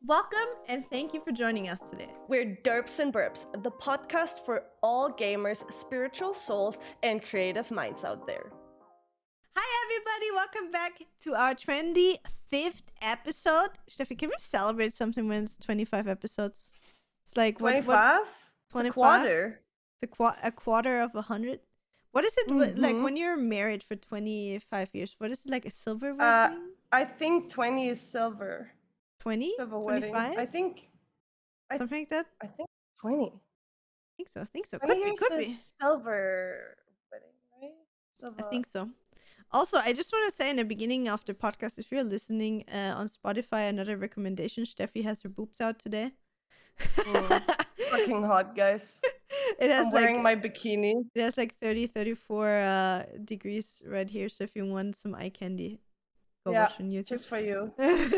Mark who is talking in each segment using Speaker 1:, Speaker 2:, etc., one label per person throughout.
Speaker 1: Welcome and thank you for joining us today.
Speaker 2: We're Derps and Burps, the podcast for all gamers, spiritual souls, and creative minds out there.
Speaker 1: Hi everybody, welcome back to our trendy 5th episode. Steffi, can we celebrate something when it's 25 episodes? It's like
Speaker 2: 25?
Speaker 1: 25?
Speaker 2: It's a quarter.
Speaker 1: It's a quarter of 100. What is it like when you're married for 25 years? What is it, like a silver wedding?
Speaker 2: I think 20 is silver.
Speaker 1: 20?
Speaker 2: Silver
Speaker 1: 25?
Speaker 2: wedding.
Speaker 1: Something like that?
Speaker 2: I think 20.
Speaker 1: I think so.
Speaker 2: 20
Speaker 1: Could be.
Speaker 2: Silver wedding, right? Silver.
Speaker 1: I think so. Also, I just want to say in the beginning of the podcast, if you're listening on Spotify, another recommendation, Steffi has her boobs out today.
Speaker 2: Fucking hot, guys. I'm wearing my bikini.
Speaker 1: It has like 34 degrees right here, so if you want some eye candy, go watch on YouTube.
Speaker 2: Just for you.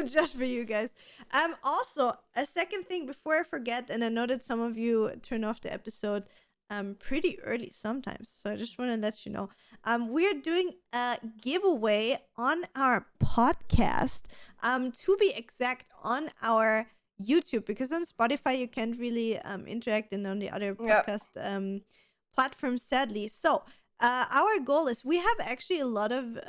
Speaker 1: Just for you guys. Also, a second thing before I forget, and I know that some of you turn off the episode pretty early sometimes, so I just want to let you know we're doing a giveaway on our podcast, to be exact on our YouTube, because on Spotify you can't really interact, and on the other podcast platforms, sadly. So our goal is, we have actually a lot of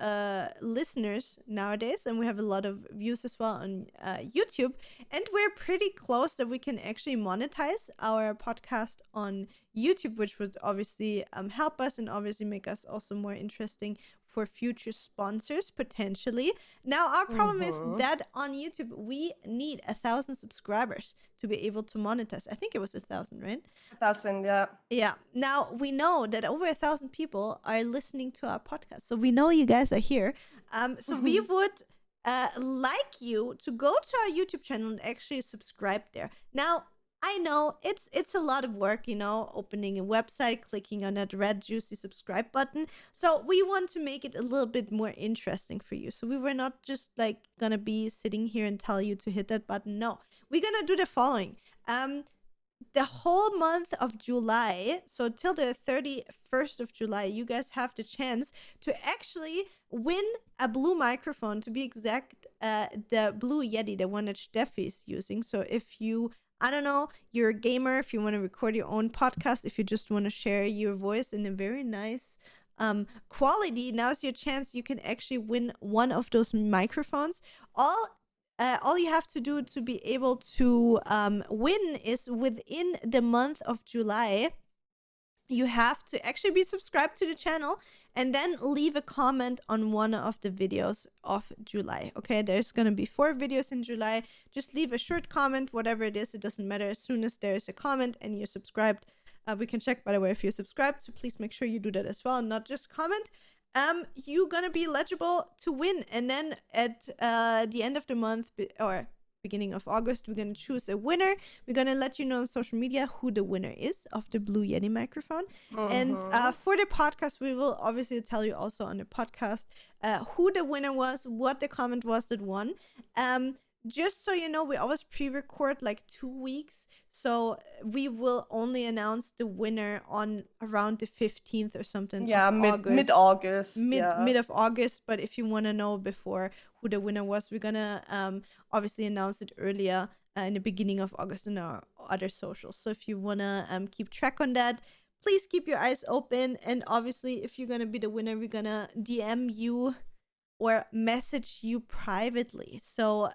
Speaker 1: listeners nowadays, and we have a lot of views as well on YouTube, and we're pretty close that we can actually monetize our podcast on YouTube, which would obviously help us and obviously make us also more interesting for future sponsors potentially. Now our problem is that on YouTube we need 1,000 subscribers to be able to monetize. I think it was 1,000, right?
Speaker 2: 1,000, yeah.
Speaker 1: Yeah. Now we know that over 1,000 people are listening to our podcast, so we know you guys are here. So we would like you to go to our YouTube channel and actually subscribe there. Now, I know it's a lot of work, opening a website, clicking on that red juicy subscribe button. So we want to make it a little bit more interesting for you. So we were not just like gonna be sitting here and tell you to hit that button. No, we're gonna do the following. The whole month of July, so till the 31st of July, you guys have the chance to actually win a blue microphone, to be exact, the Blue Yeti, the one that Steffi is using. So if you, I don't know, you're a gamer, if you want to record your own podcast, if you just want to share your voice in a very nice quality, now's your chance. You can actually win one of those microphones. All you have to do to be able to win is, within the month of July, you have to actually be subscribed to the channel and then leave a comment on one of the videos of July. Okay, there's gonna be 4 videos in July. Just leave a short comment, whatever it is, it doesn't matter. As soon as there's a comment and you're subscribed, we can check, by the way, if you're subscribed, so please make sure you do that as well, not just comment. You're gonna be eligible to win, and then at the end of the month, or beginning of August, we're gonna choose a winner. We're gonna let you know on social media who the winner is of the Blue Yeti microphone. And for the podcast, we will obviously tell you also on the podcast who the winner was, what the comment was that won. Just so you know, we always pre-record like 2 weeks, so we will only announce the winner on around the 15th or something.
Speaker 2: Yeah, mid-August.
Speaker 1: Mid of August. But if you want to know before who the winner was, we're gonna obviously announce it earlier in the beginning of August on our other socials. So if you wanna keep track on that, please keep your eyes open. And obviously, if you're gonna be the winner, we're gonna DM you or message you privately. So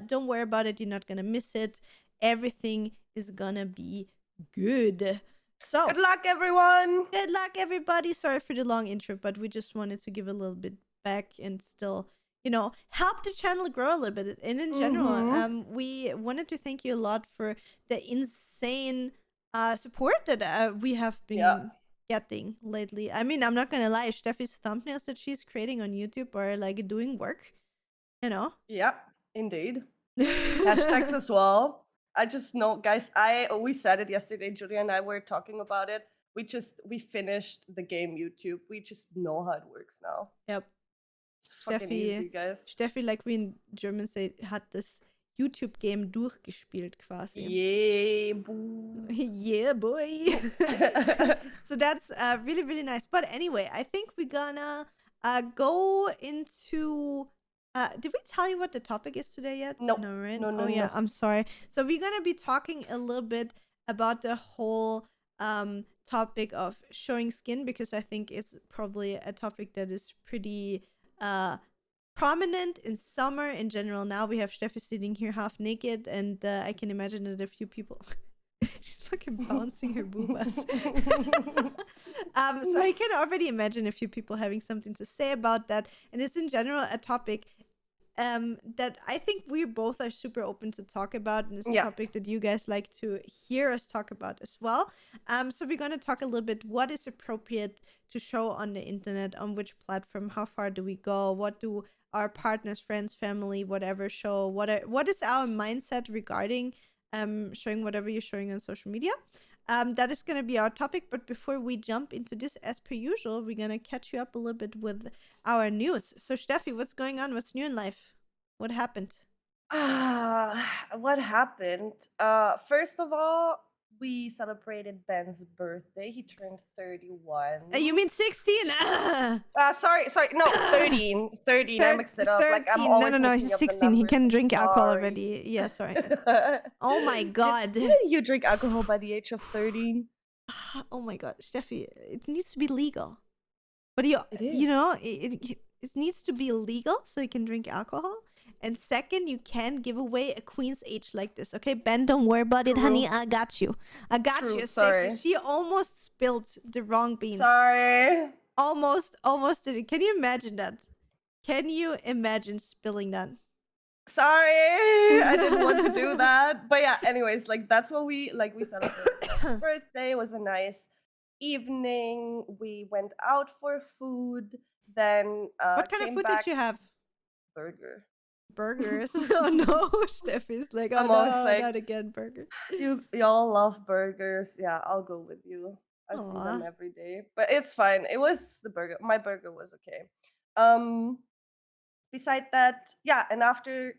Speaker 1: don't worry about it. You're not gonna miss it. Everything is gonna be good. So
Speaker 2: good luck, everyone.
Speaker 1: Good luck, everybody. Sorry for the long intro, but we just wanted to give a little bit back and still, help the channel grow a little bit. And in general, we wanted to thank you a lot for the insane support that we have been getting lately. I mean, I'm not gonna lie, Steffi's thumbnails that she's creating on YouTube are like doing work,
Speaker 2: Yeah, indeed. Hashtags as well. I just know, guys, we said it yesterday, Julia and I were talking about it. We finished the game YouTube. We just know how it works now.
Speaker 1: Yep.
Speaker 2: It's fucking easy, guys.
Speaker 1: Steffi, like we in German say, hat das YouTube-Game durchgespielt quasi.
Speaker 2: Yeah, boy.
Speaker 1: Yeah, boy. So that's really, really nice. But anyway, I think we're gonna go into Did we tell you what the topic is today yet?
Speaker 2: No,
Speaker 1: No, right?
Speaker 2: no,
Speaker 1: Oh
Speaker 2: no,
Speaker 1: yeah,
Speaker 2: no.
Speaker 1: I'm sorry. So we're gonna be talking a little bit about the whole topic of showing skin, because I think it's probably a topic that is pretty prominent in summer in general. Now we have Steffi sitting here half naked, and I can imagine that a few people. She's fucking bouncing her boobas. So I can already imagine a few people having something to say about that, and it's in general a topic that I think we both are super open to talk about, and it's a
Speaker 2: Yeah.
Speaker 1: topic that you guys like to hear us talk about as well. So we're gonna talk a little bit what is appropriate to show on the internet, on which platform, how far do we go, what do our partners, friends, family, whatever show, what is our mindset regarding showing whatever you're showing on social media. That is going to be our topic. But before we jump into this, as per usual, we're going to catch you up a little bit with our news. So, Steffi, what's going on? What's new in life? What happened?
Speaker 2: What happened? First of all, we celebrated Ben's birthday. He turned 31.
Speaker 1: You mean 16?
Speaker 2: Sorry, no, 13. 13, I mixed it up. Like, I'm
Speaker 1: 13.
Speaker 2: always
Speaker 1: No,
Speaker 2: mixing
Speaker 1: he's
Speaker 2: up the
Speaker 1: 16. He
Speaker 2: numbers.
Speaker 1: can
Speaker 2: I'm
Speaker 1: drink alcohol
Speaker 2: sorry.
Speaker 1: already. Yeah, sorry. Oh my God.
Speaker 2: Didn't you drink alcohol by the age of 13?
Speaker 1: Oh my God, Steffi, it needs to be legal. But you
Speaker 2: is.
Speaker 1: know, it needs to be legal so you can drink alcohol. And second, you can't give away a queen's age like this. Okay, Ben, don't worry about it, honey. I got you. I got
Speaker 2: True,
Speaker 1: you.
Speaker 2: sorry.
Speaker 1: Safely. She almost spilled the wrong beans.
Speaker 2: Sorry.
Speaker 1: Almost did it. Can you imagine that? Can you imagine spilling that?
Speaker 2: Sorry, I didn't want to do that. But yeah, anyways, like that's what we celebrated his birthday. It was a nice evening. We went out for food. Then
Speaker 1: What kind of food did you have?
Speaker 2: Burger.
Speaker 1: Burgers. Oh no, Steffi's like, oh
Speaker 2: I'm always
Speaker 1: no,
Speaker 2: like,
Speaker 1: not again, burgers.
Speaker 2: Y'all love burgers. Yeah, I'll go with you. I see them
Speaker 1: Aw.
Speaker 2: every day. But it's fine. It was the burger. My burger was okay. Um Beside that, yeah, and after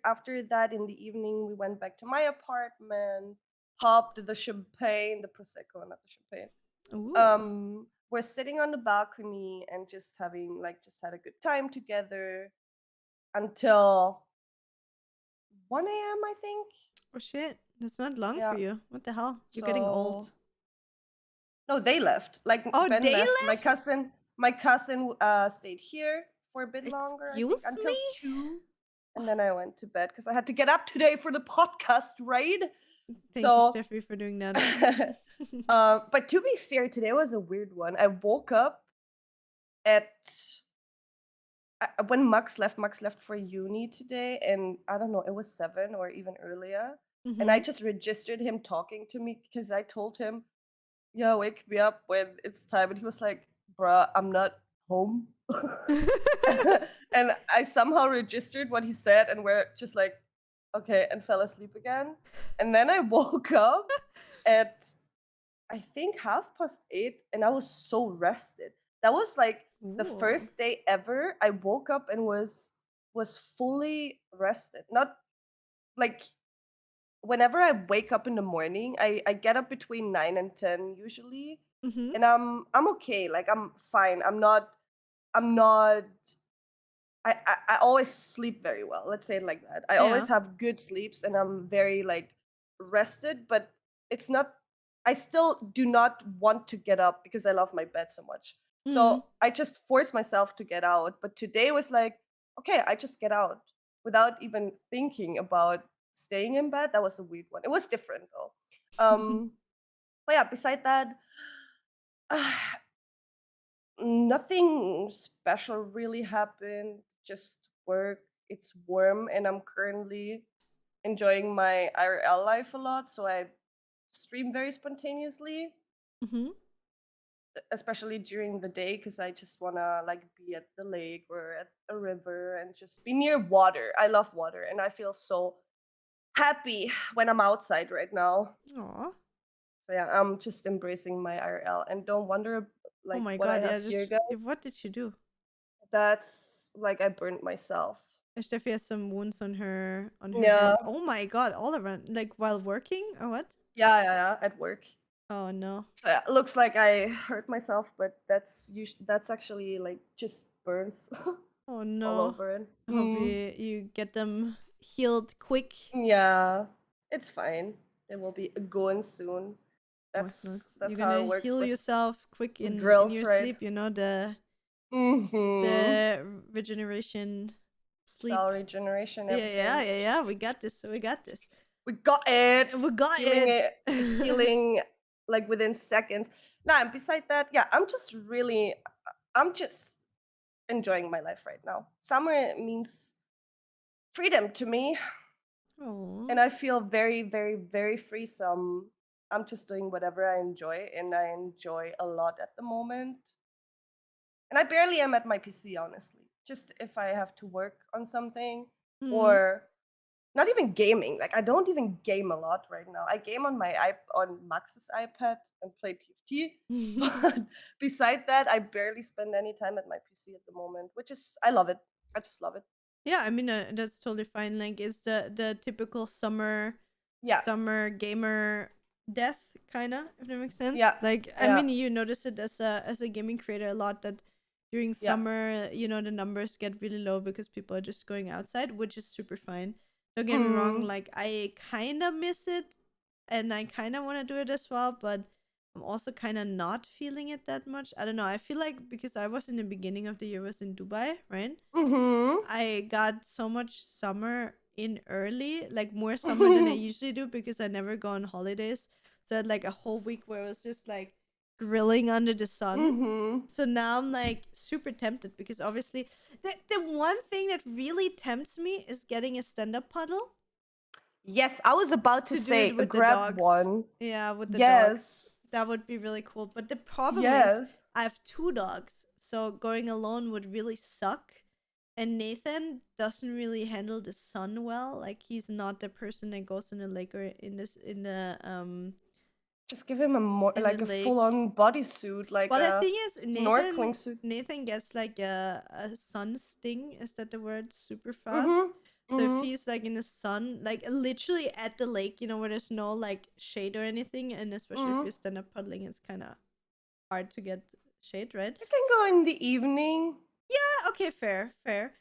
Speaker 2: that in the evening we went back to my apartment, popped the champagne, the prosecco, not the champagne.
Speaker 1: Ooh.
Speaker 2: We're sitting on the balcony and just had a good time together until 1 a.m. I think.
Speaker 1: Oh shit, that's not long
Speaker 2: Yeah.
Speaker 1: for you. What the hell? You're getting old.
Speaker 2: So no, they left. Like
Speaker 1: Oh,
Speaker 2: Ben
Speaker 1: they
Speaker 2: left.
Speaker 1: left?
Speaker 2: My cousin stayed here for a bit longer, I think,
Speaker 1: Excuse
Speaker 2: until
Speaker 1: me?
Speaker 2: 2. And then I went to bed because I had to get up today for the podcast, right?
Speaker 1: Thank
Speaker 2: So,
Speaker 1: you, Steffi, for doing that.
Speaker 2: but to be fair, today was a weird one. I woke up at when Max left for uni today, and I don't know, it was 7 or even earlier. And I
Speaker 1: Mhm.
Speaker 2: just registered him talking to me because I told him, yeah, wake me up when it's time. And he was like, bruh, I'm not home. And I somehow registered what he said, and we're just like, okay, and fell asleep again. And then I woke up at, I think, 8:30, and I was so rested. That was like the
Speaker 1: Ooh.
Speaker 2: first day ever I woke up and was fully rested. Not like whenever I wake up in the morning, I get up between 9 and 10 usually,
Speaker 1: Mhm.
Speaker 2: and I'm okay. Like I'm fine. I'm not I always sleep very well. Let's say it like that. I always
Speaker 1: Yeah.
Speaker 2: have good sleeps and I'm very like rested, but it's not I still do not want to get up because I love my bed so much.
Speaker 1: Mhm.
Speaker 2: So I just force myself to get out. But today was like, okay, I just get out without even thinking about staying in bed. That was a weird one. It was different though. But yeah, beside that, nothing special really happened. Just work. It's warm, and I'm currently enjoying my IRL life a lot. So I stream very spontaneously,
Speaker 1: Mhm.
Speaker 2: especially during the day, because I just wanna like be at the lake or at a river and just be near water. I love water, and I feel so happy when I'm outside right now.
Speaker 1: Aw.
Speaker 2: So yeah, I'm just embracing my IRL, and don't wonder
Speaker 1: Oh
Speaker 2: like
Speaker 1: my
Speaker 2: what I
Speaker 1: God,
Speaker 2: have
Speaker 1: yeah,
Speaker 2: here,
Speaker 1: just
Speaker 2: guys.
Speaker 1: what did she do?
Speaker 2: That's like I burned myself.
Speaker 1: Steffi has some wounds on her
Speaker 2: Yeah.
Speaker 1: hand. Oh my God, all around, like while working or what?
Speaker 2: Yeah, at work.
Speaker 1: Oh no.
Speaker 2: So yeah, looks like I hurt myself, but that's actually like just burns.
Speaker 1: Oh
Speaker 2: all
Speaker 1: no.
Speaker 2: over it.
Speaker 1: I hope you get them healed quick.
Speaker 2: Yeah, it's fine. They will be going soon.
Speaker 1: Marshmallows. You're
Speaker 2: That's how it
Speaker 1: gonna
Speaker 2: works
Speaker 1: heal
Speaker 2: with
Speaker 1: yourself quick in
Speaker 2: girls,
Speaker 1: your
Speaker 2: right?
Speaker 1: sleep, you know, the
Speaker 2: Mm-hmm.
Speaker 1: regeneration sleep.
Speaker 2: Cell regeneration,
Speaker 1: Yeah, yeah,
Speaker 2: everything.
Speaker 1: yeah, yeah. We got this. We got this.
Speaker 2: We got it.
Speaker 1: We got it.
Speaker 2: Healing like within seconds. Nah, and beside that, yeah, I'm just enjoying my life right now. Summer means freedom to me, and
Speaker 1: Oh.
Speaker 2: I feel very, very, very free. So I'm just doing whatever I enjoy, and I enjoy a lot at the moment. And I barely am at my PC, honestly. Just if I have to work on something
Speaker 1: Hmm.
Speaker 2: or not even gaming. Like I don't even game a lot right now. I game on on Max's iPad and play TFT. But beside that, I barely spend any time at my PC at the moment, which is I love it. I just love it.
Speaker 1: Yeah, I mean that's totally fine. Like it's the typical
Speaker 2: Yeah.
Speaker 1: summer gamer death kind of, if that makes sense.
Speaker 2: Yeah.
Speaker 1: Like I
Speaker 2: Yeah.
Speaker 1: mean you notice it as a gaming creator a lot that during
Speaker 2: Yeah.
Speaker 1: summer, you know, the numbers get really low because people are just going outside, which is super fine. Don't get me wrong,
Speaker 2: Mm.
Speaker 1: like I kind of miss it and I kind of want to do it as well, but I'm also kind of not feeling it that much. I don't know. I feel like because I was in the beginning of the year was in Dubai, right?
Speaker 2: Mhm.
Speaker 1: I got so much summer in early, like more summer than I usually do because I never go on holidays. So I had like a whole week where I was just like grilling under the sun.
Speaker 2: Mhm.
Speaker 1: So now I'm like super tempted because obviously the one thing that really tempts me is getting a stand-up paddle
Speaker 2: Yes, I was about to
Speaker 1: to do it
Speaker 2: say
Speaker 1: with the
Speaker 2: grab
Speaker 1: dogs.
Speaker 2: one.
Speaker 1: Yeah, with the dogs.
Speaker 2: Yes.
Speaker 1: That would be really cool. But the problem is
Speaker 2: Yes.
Speaker 1: I have two dogs, so going alone would really suck. And Nathan doesn't really handle the sun well. Like he's not the person that goes in the lake or
Speaker 2: Just give him a more
Speaker 1: in the
Speaker 2: like a
Speaker 1: lake.
Speaker 2: full-on bodysuit, like
Speaker 1: Well, the
Speaker 2: a
Speaker 1: thing is,
Speaker 2: snorkeling suit.
Speaker 1: Nathan gets like a sun sting. Is that the word? Super fast.
Speaker 2: Mhm.
Speaker 1: So if
Speaker 2: Mhm.
Speaker 1: he's like in the sun, like literally at the lake, you know, where there's no like shade or anything, and especially if
Speaker 2: Mhm.
Speaker 1: you stand up paddling, it's kind of hard to get shade, right?
Speaker 2: You can go in the evening.
Speaker 1: Yeah, okay, fair, fair.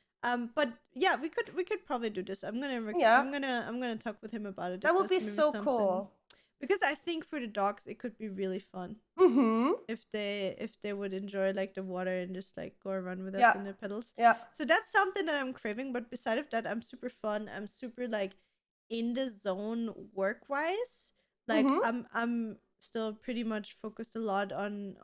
Speaker 1: But yeah, we could probably do this.
Speaker 2: Yeah,
Speaker 1: I'm gonna talk with him about it
Speaker 2: that
Speaker 1: if
Speaker 2: would
Speaker 1: that's
Speaker 2: be
Speaker 1: maybe
Speaker 2: so
Speaker 1: something,
Speaker 2: cool.
Speaker 1: because I think for the dogs it could be really fun
Speaker 2: Mhm.
Speaker 1: if they would enjoy like the water and just like go around with us
Speaker 2: Yeah.
Speaker 1: in the pedals.
Speaker 2: Yeah.
Speaker 1: So that's something that I'm craving. But beside of that, I'm super fun. I'm super like in the zone work wise. Like
Speaker 2: Mhm.
Speaker 1: I'm still pretty much focused a lot on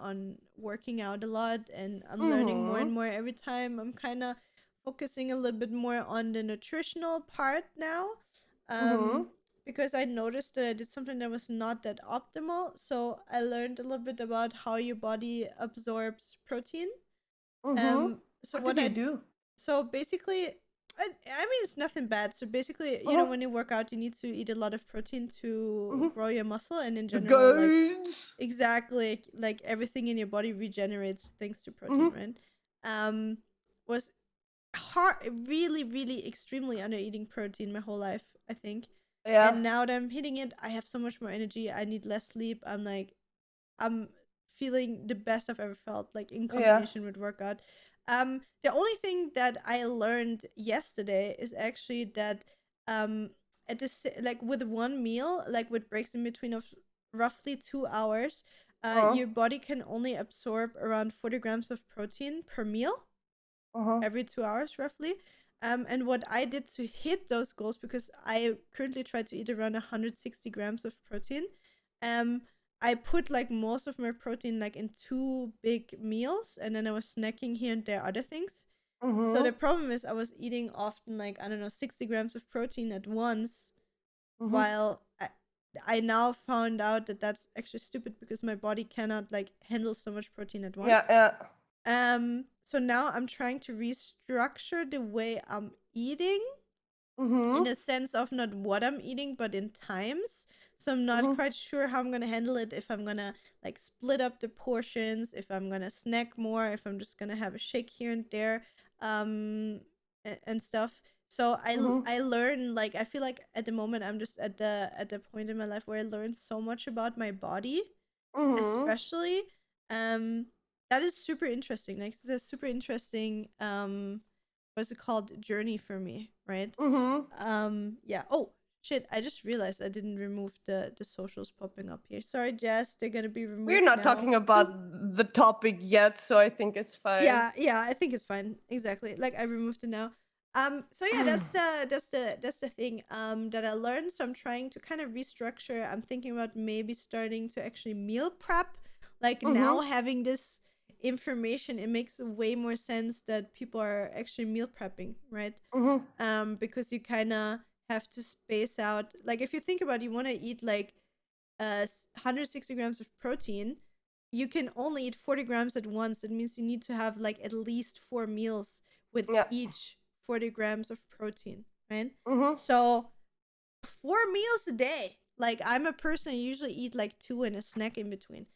Speaker 1: working out a lot, and I'm learning more and
Speaker 2: Mhm.
Speaker 1: more every time. I'm kind of focusing a little bit more on the nutritional part now. Um
Speaker 2: Mhm.
Speaker 1: because I noticed that I did something that was not that optimal. So I learned a little bit about how your body absorbs protein.
Speaker 2: Mhm.
Speaker 1: So
Speaker 2: What did you do?
Speaker 1: so basically, I mean it's nothing bad. So basically, you know,
Speaker 2: Uh-huh.
Speaker 1: when you work out, you need to eat a lot of protein to
Speaker 2: Mhm.
Speaker 1: grow your muscle, and in
Speaker 2: The
Speaker 1: general, like
Speaker 2: gains.
Speaker 1: exactly like everything in your body regenerates thanks to protein,
Speaker 2: Mhm.
Speaker 1: right? Um, was hard, really, really extremely under eating protein my whole life, I think.
Speaker 2: Yeah.
Speaker 1: And now that I'm hitting it, I have so much more energy. I need less sleep. I'm feeling the best I've ever felt, like in
Speaker 2: Yeah.
Speaker 1: combination with workout. The only thing that I learned yesterday is actually that at this like with one meal, like with breaks in between of roughly 2 hours,
Speaker 2: Uh.
Speaker 1: your body can only absorb around 40 grams of protein per meal
Speaker 2: Uh-huh.
Speaker 1: every 2 hours roughly. And what I did to hit those goals, because I currently try to eat around 160 grams of protein, um, I put like most of my protein like in two big meals, and then I was snacking here and there other things. So the
Speaker 2: Mhm.
Speaker 1: problem is I was eating often like, I don't know, 60 grams of protein at once,
Speaker 2: Mhm.
Speaker 1: while I now found out that that's actually stupid because my body cannot like handle so much protein at
Speaker 2: Yeah.
Speaker 1: once.
Speaker 2: Yeah.
Speaker 1: So now I'm trying to restructure the way I'm eating, in
Speaker 2: Mhm.
Speaker 1: a sense of not what I'm eating, but in times. So I'm not
Speaker 2: Mhm.
Speaker 1: quite sure how I'm gonna handle it, if I'm gonna like split up the portions, if I'm gonna snack more, if I'm just gonna have a shake here and there, and stuff. So
Speaker 2: Mhm.
Speaker 1: I learn, like I feel like at the moment I'm just at the point in my life where I learn so much about my body,
Speaker 2: Mhm.
Speaker 1: especially. um that is super interesting. Like it's a super interesting what's it called, journey for me, right? Yeah. Oh shit! I just realized I didn't remove the socials popping up here. Sorry, Jess. They're gonna be removed
Speaker 2: We're not
Speaker 1: now.
Speaker 2: talking about the topic yet, so I think it's fine.
Speaker 1: Yeah, I think it's fine. Exactly. Like I removed it now. So yeah, that's the thing that I learned. So I'm trying to kind of restructure. I'm thinking about maybe starting to actually meal prep. Like now having this information, it makes way more sense that people are actually meal prepping, right? Because you kind of have to space out. Like if you think about it, you want to eat like 160 grams of protein, you can only eat 40 grams at once. That means you need to have like at least 4 meals with each 40 grams of protein, right? So 4 meals a day. Like I'm a person, I usually eat like 2 and a snack in between.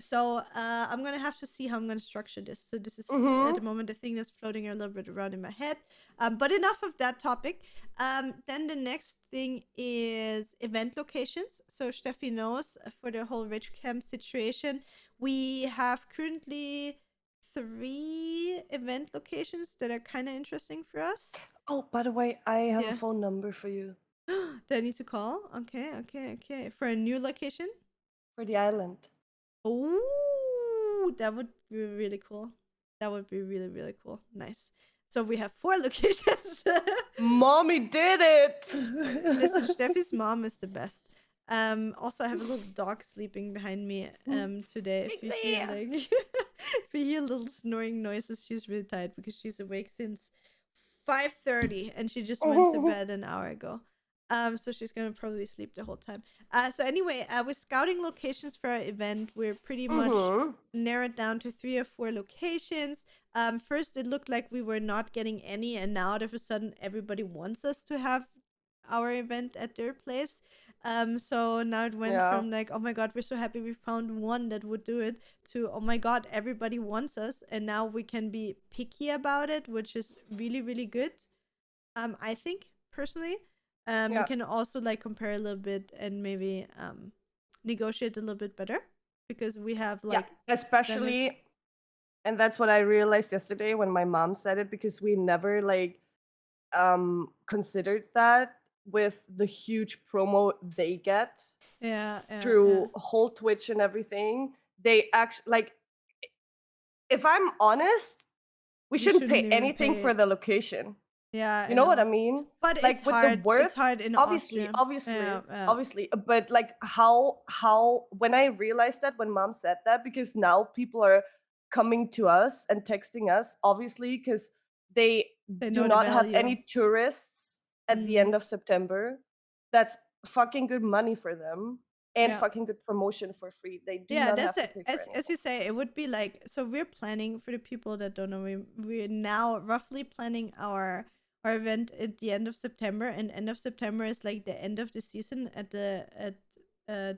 Speaker 1: So I'm gonna have to see how I'm gonna structure this. So this is at the moment the thing that's floating a little bit around in my head. But enough of that topic. Then the next thing is event locations. So Steffi knows for the whole rich camp situation, we have currently 3 event locations that are kind of interesting for us.
Speaker 2: Oh, by the way, I have a phone number for you.
Speaker 1: Do I need to call? Okay. For a new location?
Speaker 2: For the island.
Speaker 1: Oh, that would be really cool. That would be really, really cool. Nice. So we have 4 locations.
Speaker 2: Mommy did it!
Speaker 1: Listen, Steffi's mom is the best. Also, I have a little dog sleeping behind me today. If you hear like, if you hear little snoring noises, she's really tired because she's awake since 5:30 and she just went to bed an hour ago. So she's gonna probably sleep the whole time. So anyway, we're scouting locations for our event. We're pretty much narrowed down to 3 or 4 locations. First it looked like we were not getting any, and now all of a sudden everybody wants us to have our event at their place. So now it went from like, oh my god, we're so happy we found one that would do it, to oh my god, everybody wants us, and now we can be picky about it, which is really, really good. I think personally. We can also like compare a little bit and maybe negotiate a little bit better, because we have like
Speaker 2: especially, and that's what I realized yesterday when my mom said it, because we never like considered that with the huge promo they get through whole Twitch and everything. They actually, like, if I'm honest, we shouldn't pay anything for the location.
Speaker 1: Yeah,
Speaker 2: you know what I mean?
Speaker 1: But
Speaker 2: like
Speaker 1: it's
Speaker 2: with
Speaker 1: hard.
Speaker 2: the worth,
Speaker 1: it's hard in
Speaker 2: obviously,
Speaker 1: Austria.
Speaker 2: obviously. But like how when I realized that when mom said that, because now people are coming to us and texting us, obviously, because they do not have any tourists at the end of September. That's fucking good money for them. And fucking good promotion for free. They do not have to pay for
Speaker 1: as you say, it would be like, so we're planning, for the people that don't know, we're now roughly planning our event at the end of September, and end of September is like the end of the season at the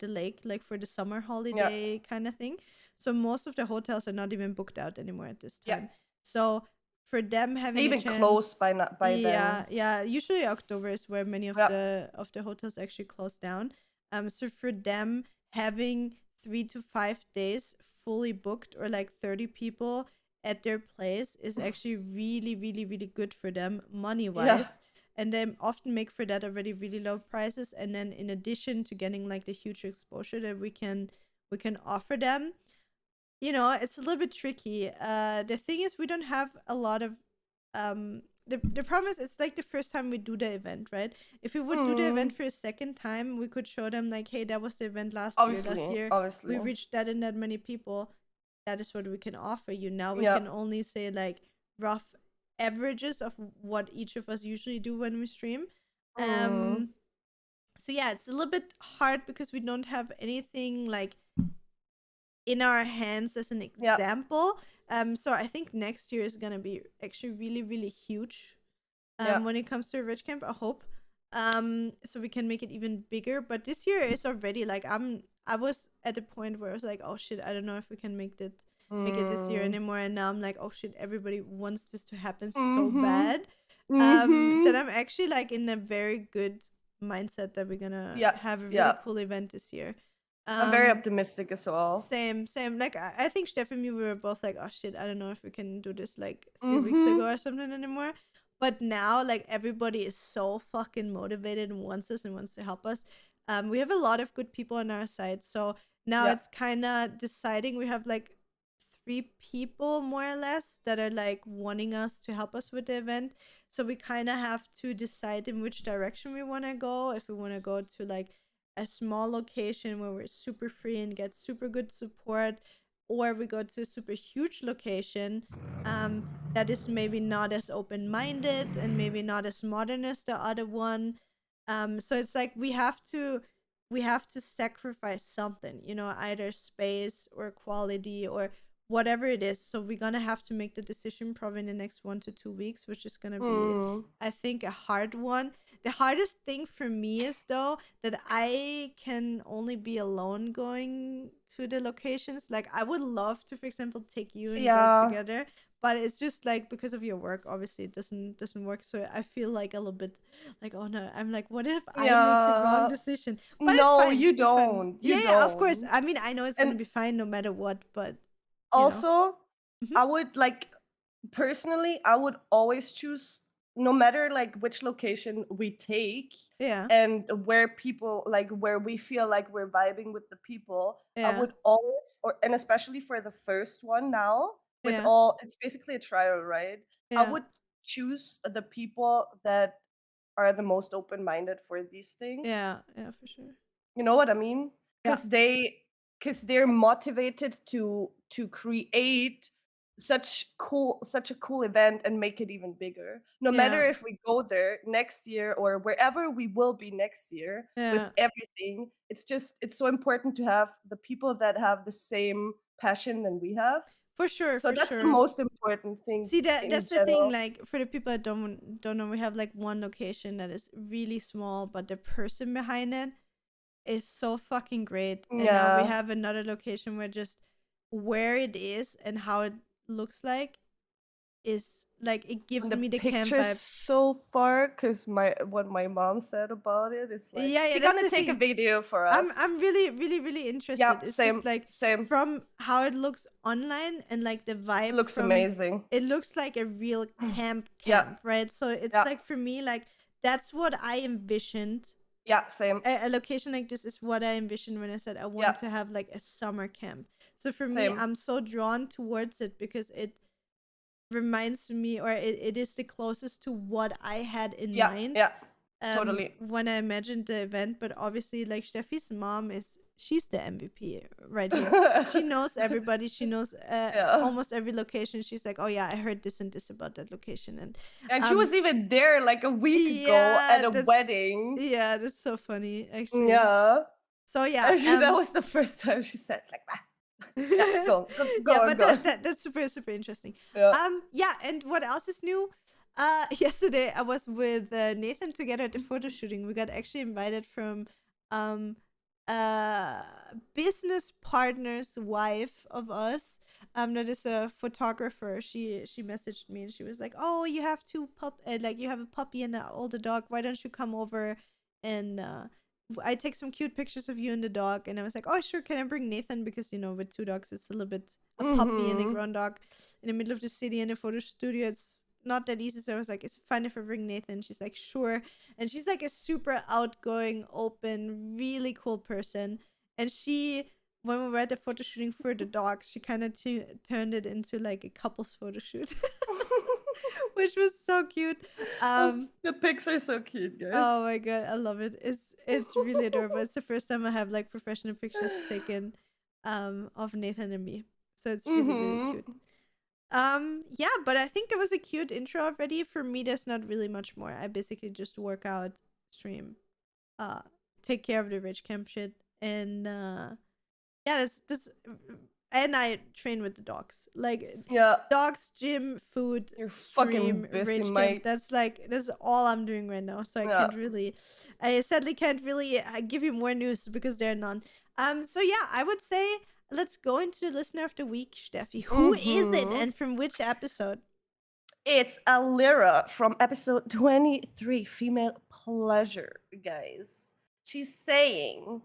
Speaker 1: lake, like for the summer holiday kind of thing. So most of the hotels are not even booked out anymore at this time. So for them having
Speaker 2: even closed by then.
Speaker 1: Yeah, usually October is where many of the hotels actually close down. So for them, having 3 to 5 days fully booked, or like 30 people at their place, is actually really, really, really good for them money wise. And they often make for that already really low prices, and then in addition to getting like the huge exposure that we can offer them, you know, it's a little bit tricky. The thing is, we don't have a lot of the problem is, it's like the first time we do the event, right? If we would do the event for a second time, we could show them like, hey, that was the event last year. We reached that and that many people. That is what we can offer you. Now we can only say like rough averages of what each of us usually do when we stream. So yeah, it's a little bit hard because we don't have anything like in our hands as an example. So I think next year is gonna be actually really, really huge when it comes to Rich Camp, I hope. So we can make it even bigger. But this year is already like, I was at a point where I was like, oh shit, I don't know if we can make it this year anymore. And now I'm like, oh shit, everybody wants this to happen so bad. That I'm actually like in a very good mindset that we're gonna have a really cool event this year.
Speaker 2: I'm very optimistic as well.
Speaker 1: Same. Like, I think Steph and me, we were both like, oh shit, I don't know if we can do this like 3 weeks ago or something anymore. But now, like, everybody is so fucking motivated and wants us and wants to help us. We have a lot of good people on our side. So now
Speaker 2: Yeah.
Speaker 1: it's kind of deciding. We have like 3 people more or less that are like wanting us to help us with the event. So we kind of have to decide in which direction we want to go. If we want to go to like a small location where we're super free and get super good support, or we go to a super huge location that is maybe not as open-minded and maybe not as modern as the other one. So it's like we have to sacrifice something, either space or quality or whatever it is. So we're gonna have to make the decision probably in the next 1 to 2 weeks, which is gonna be,
Speaker 2: Mm.
Speaker 1: I think, a hard one. The hardest thing for me is though that I can only be alone going to the locations. Like I would love to, for example, take you and go
Speaker 2: Yeah.
Speaker 1: together, but it's just like because of your work, obviously it doesn't work. So I feel like a little bit like, oh no, I'm like, what if I make the wrong
Speaker 2: Yeah.
Speaker 1: decision? But it's
Speaker 2: No,
Speaker 1: fine.
Speaker 2: you
Speaker 1: It's fine.
Speaker 2: don't. You
Speaker 1: Yeah, yeah, of course.
Speaker 2: don't.
Speaker 1: I mean, I know it's gonna
Speaker 2: And
Speaker 1: be fine no matter what, but you know.
Speaker 2: also,
Speaker 1: Mhm.
Speaker 2: I would like personally, I would always choose no matter like which location we take
Speaker 1: Yeah.
Speaker 2: and where people like where we feel like we're vibing with the people. I
Speaker 1: Yeah.
Speaker 2: would always and especially for the first one now with
Speaker 1: Yeah.
Speaker 2: all it's basically a trial, right? I
Speaker 1: Yeah.
Speaker 2: would choose the people that are the most open-minded for these things.
Speaker 1: Yeah. Yeah, for sure.
Speaker 2: You know what I mean?
Speaker 1: Yeah.
Speaker 2: Because they're motivated to create such a cool event and make it even bigger. No
Speaker 1: Yeah.
Speaker 2: matter if we go there next year or wherever we will be next year with
Speaker 1: Yeah.
Speaker 2: everything, it's so important to have the people that have the same passion than we have.
Speaker 1: For sure,
Speaker 2: So
Speaker 1: for
Speaker 2: that's the
Speaker 1: sure.
Speaker 2: most important thing
Speaker 1: See,
Speaker 2: in
Speaker 1: that's the thing,
Speaker 2: general.
Speaker 1: like for the people that don't know, we have like one location that is really small, but the person behind it is so fucking great. And now we
Speaker 2: Yeah.
Speaker 1: have another location where just where it is and how it looks like is like it
Speaker 2: And
Speaker 1: gives
Speaker 2: the
Speaker 1: me the camp
Speaker 2: pictures
Speaker 1: vibes.
Speaker 2: so far, because what my mom said about it is like
Speaker 1: Yeah, yeah,
Speaker 2: she
Speaker 1: that's
Speaker 2: gonna
Speaker 1: the
Speaker 2: take a
Speaker 1: thing.
Speaker 2: video for
Speaker 1: I'm
Speaker 2: us.
Speaker 1: I'm really really really
Speaker 2: Yeah,
Speaker 1: interested. It's just
Speaker 2: same,
Speaker 1: like
Speaker 2: same.
Speaker 1: from how it looks online and like the
Speaker 2: It
Speaker 1: vibe
Speaker 2: looks
Speaker 1: from
Speaker 2: amazing.
Speaker 1: it looks like a real
Speaker 2: Yeah,
Speaker 1: camp, right? So it's
Speaker 2: yeah,
Speaker 1: like for me like that's what I envisioned.
Speaker 2: yeah, same.
Speaker 1: A location like this is what I envisioned when I said I
Speaker 2: Yeah,
Speaker 1: want to have like a summer camp. So for me,
Speaker 2: same.
Speaker 1: I'm so drawn towards it because it reminds me, or it is the closest to what I had in
Speaker 2: Yeah,
Speaker 1: mind
Speaker 2: yeah, totally.
Speaker 1: when I imagined the event. But obviously like Steffi's mom she's the MVP right here. She knows everybody. She knows
Speaker 2: Yeah.
Speaker 1: almost every location. She's like, oh yeah, I heard this and this about that location. And
Speaker 2: And she
Speaker 1: um
Speaker 2: was even there like a week ago at
Speaker 1: yeah,
Speaker 2: a wedding.
Speaker 1: that's so funny actually.
Speaker 2: Yeah.
Speaker 1: So yeah,
Speaker 2: And that was the first time she said like that. Yeah, go, go,
Speaker 1: yeah,
Speaker 2: go on,
Speaker 1: but
Speaker 2: go on.
Speaker 1: that's super super interesting.
Speaker 2: Yeah.
Speaker 1: Yeah, and what else is new? Yesterday I was with Nathan together at the photo shooting. We got actually invited from um uh business partner's wife of us. That is a photographer. She messaged me and she was like, "Oh, you have like you have a puppy and an older dog. Why don't you come over and I take some cute pictures of you and the dog." And I was like, "Oh, sure. Can I bring Nathan? Because with 2 dogs, it's a little bit a puppy and a
Speaker 2: Mm-hmm.
Speaker 1: grown dog in the middle of the city in a photo studio. It's not that easy." So I was like, "Is it fine if I bring Nathan?" She's like, "Sure." And she's like a super outgoing, open, really cool person. And when we were at the photo shooting for the dogs, she kind of turned it into like a couples photo shoot, which was so cute.
Speaker 2: The pics are so cute,
Speaker 1: Oh
Speaker 2: guys.
Speaker 1: my god, I love it. It's really adorable. It's the first time I have like professional pictures taken of Nathan and me. So it's really, really
Speaker 2: Mm-hmm.
Speaker 1: cute. Yeah, but I think it was a cute intro already. For me, there's not really much more. I basically just work out, stream, uh, take care of the rich camp shit, and yeah, that's and I train with the dogs. Like
Speaker 2: Yeah,
Speaker 1: dogs, gym, food,
Speaker 2: you're
Speaker 1: stream,
Speaker 2: fucking busy,
Speaker 1: rage camp.
Speaker 2: mate.
Speaker 1: That's all I'm doing right now. So
Speaker 2: Yeah.
Speaker 1: I sadly can't really give you more news because there are none. So yeah, I would say let's go into listener of the week, Steffi. Who is it
Speaker 2: Mm-hmm.
Speaker 1: and from which episode?
Speaker 2: It's Alira from episode 23, Female Pleasure, guys. She's saying,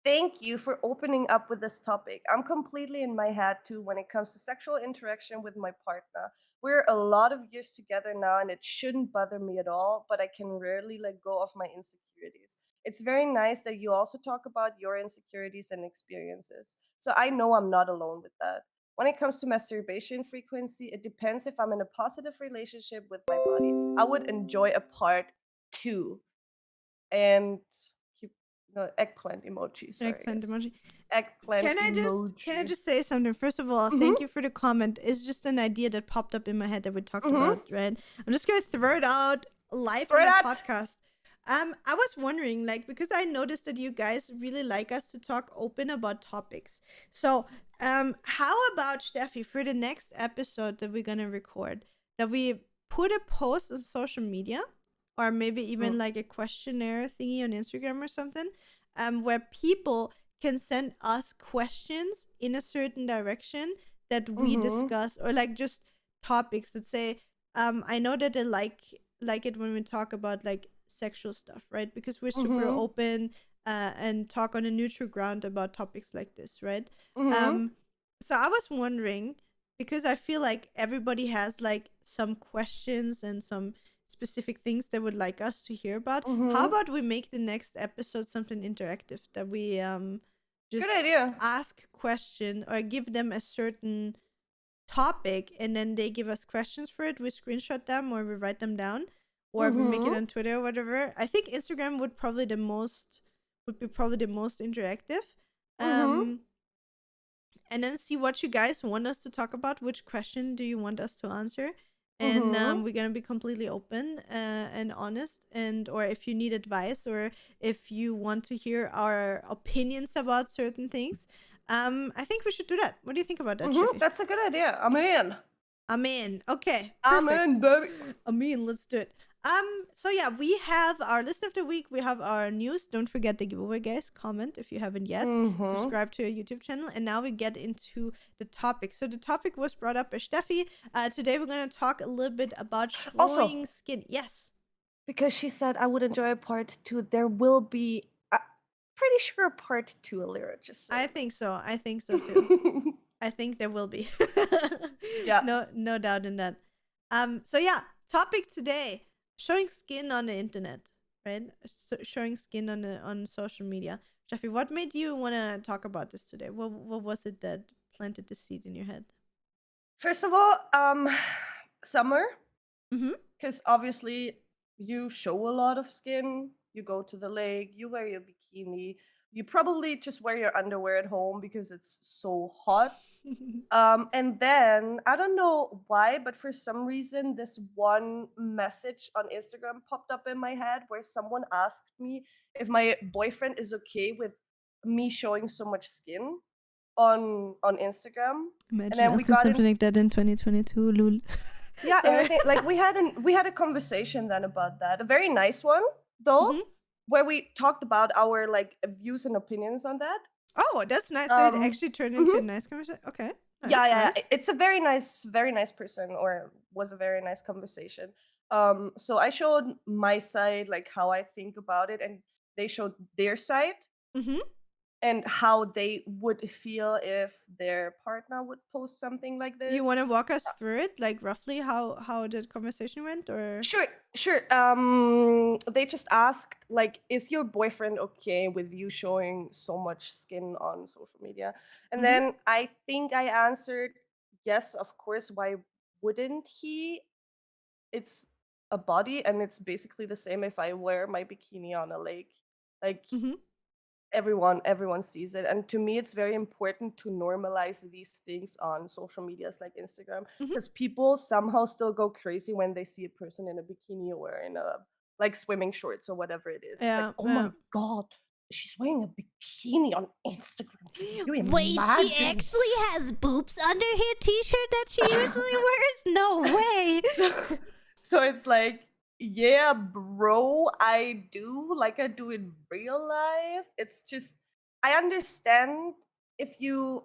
Speaker 2: Thank you for opening up with this topic. I'm completely in my head too when it comes to sexual interaction with my partner. We're a lot of years together now, and it shouldn't bother me at all, but I can rarely let go of my insecurities. It's very nice that you also talk about your insecurities and experiences. So I know I'm not alone with that. When it comes to masturbation frequency, it depends if I'm in a positive relationship with my body. I would enjoy a part two. And keep the eggplant emoji. Sorry,
Speaker 1: Eggplant
Speaker 2: guys.
Speaker 1: emoji.
Speaker 2: Eggplant
Speaker 1: Can I
Speaker 2: emoji.
Speaker 1: just say something? First of all,
Speaker 2: Mm-hmm.
Speaker 1: thank you for the comment. It's just an idea that popped up in my head that we talked
Speaker 2: Mm-hmm.
Speaker 1: about, right? I'm just gonna throw it out live
Speaker 2: Throw
Speaker 1: on
Speaker 2: it
Speaker 1: the
Speaker 2: out.
Speaker 1: podcast. I was wondering, like, because I noticed that you guys really like us to talk open about topics. So, how about Steffi for the next episode that we're gonna record, that we put a post on social media, or maybe even like a questionnaire thingy on Instagram or something, where people can send us questions in a certain direction that we
Speaker 2: Mm-hmm.
Speaker 1: discuss, or like just topics that say, I know that they like it when we talk about like sexual stuff, right? Because we're super
Speaker 2: Mm-hmm.
Speaker 1: open, and talk on a neutral ground about topics like this, right?
Speaker 2: Mm-hmm.
Speaker 1: um so I was wondering, because I feel like everybody has like some questions and some specific things they would like us to hear about. How
Speaker 2: Mm-hmm.
Speaker 1: about we make the next episode something interactive, that we
Speaker 2: Good
Speaker 1: just
Speaker 2: idea.
Speaker 1: ask question or give them a certain topic, and then they give us questions for it. We screenshot them or we write them down, or we make it
Speaker 2: Mm-hmm.
Speaker 1: on Twitter or whatever. I think Instagram would be probably the most interactive.
Speaker 2: Mm-hmm.
Speaker 1: Um and then see what you guys want us to talk about. Which question do you want us to answer? And
Speaker 2: Mm-hmm.
Speaker 1: we're gonna be completely open, and honest. And or if you need advice, or if you want to hear our opinions about certain things, I think we should do that. What do you think about that,
Speaker 2: Mm-hmm.
Speaker 1: Shiffy?
Speaker 2: That's a good idea. I'm in.
Speaker 1: I'm in. Okay,
Speaker 2: I'm in,
Speaker 1: perfect.
Speaker 2: baby.
Speaker 1: I'm in. Let's do it. So yeah, we have our list of the week. We have our news. Don't forget the giveaway, guys. Comment if you haven't yet.
Speaker 2: Mm-hmm.
Speaker 1: Subscribe to our YouTube channel. And now we get into the topic. So the topic was brought up by Steffi. Today we're gonna talk a little bit about
Speaker 2: Also,
Speaker 1: showing skin. Yes,
Speaker 2: because she said I would enjoy a part two, there will be, pretty sure, a part two, Alira. Just so
Speaker 1: I
Speaker 2: you
Speaker 1: think so. I think so too.
Speaker 2: know.
Speaker 1: I think there will be.
Speaker 2: Yeah.
Speaker 1: No doubt in that. So yeah, topic today: showing skin on the internet, right? Showing skin on social media. Jeffrey, what made you want to talk about this today? What was it that planted the seed in your head?
Speaker 2: First of all, summer,
Speaker 1: Mm-hmm.
Speaker 2: because obviously you show a lot of skin. You go to the lake, you wear your bikini, you probably just wear your underwear at home because it's so hot. And then I don't know why, but for some reason, this one message on Instagram popped up in my head where someone asked me if my boyfriend is okay with me showing so much skin on Instagram. And
Speaker 1: Imagine
Speaker 2: then we
Speaker 1: asking
Speaker 2: got in.
Speaker 1: something like that in 2022, lul.
Speaker 2: Yeah, and I
Speaker 1: Sorry.
Speaker 2: think like we had a conversation then about that. A very nice one though,
Speaker 1: Mm-hmm.
Speaker 2: where we talked about our like views and opinions on that.
Speaker 1: Oh, that's nice. So it
Speaker 2: Um
Speaker 1: actually turned into
Speaker 2: mhm.
Speaker 1: a nice conversation. Okay,
Speaker 2: Yeah,
Speaker 1: nice,
Speaker 2: yeah, yeah.
Speaker 1: nice.
Speaker 2: It's a very nice person, or was a very nice conversation. So I showed my side, like how I think about it, and they showed their side
Speaker 1: Mm-hmm.
Speaker 2: and how they would feel if their partner would post something like
Speaker 1: You
Speaker 2: this.
Speaker 1: want to walk us through it, like roughly how the conversation went, or?
Speaker 2: Sure, sure. They just asked, like, is your boyfriend okay with you showing so much skin on social media? And
Speaker 1: Mm-hmm.
Speaker 2: then I think I answered, yes, of course. Why wouldn't he? It's a body, and it's basically the same if I wear my bikini on a lake. Like,
Speaker 1: Mm-hmm.
Speaker 2: everyone sees it, and to me it's very important to normalize these things on social medias like Instagram,
Speaker 1: Mm-hmm.
Speaker 2: because people somehow still go crazy when they see a person in a bikini or in a like swimming shorts or whatever it is. It's like,
Speaker 1: Yeah,
Speaker 2: oh
Speaker 1: yeah.
Speaker 2: my god, she's wearing a bikini on Instagram, can you
Speaker 1: Wait, she
Speaker 2: imagine?
Speaker 1: actually has boobs under her t-shirt that she usually wears? No way.
Speaker 2: so, so it's like, yeah, bro, I do, like I do in real life. It's just, I understand if you,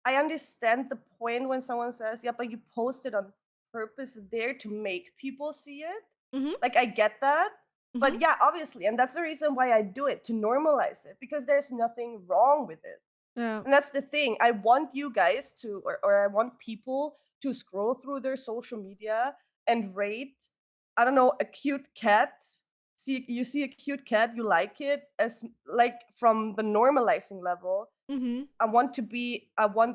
Speaker 2: I understand the point when someone says, yeah, but you post it on purpose there to make people see it.
Speaker 1: Mm-hmm.
Speaker 2: Like, I get that. But yeah, obviously, and that's the reason why I do it, to normalize it, because there's nothing wrong with it.
Speaker 1: Yeah.
Speaker 2: And that's the thing. I want you guys to, or I want people to scroll through their social media and rate, I don't know, a cute cat. You see a cute cat, you like it, as like from the normalizing level. I want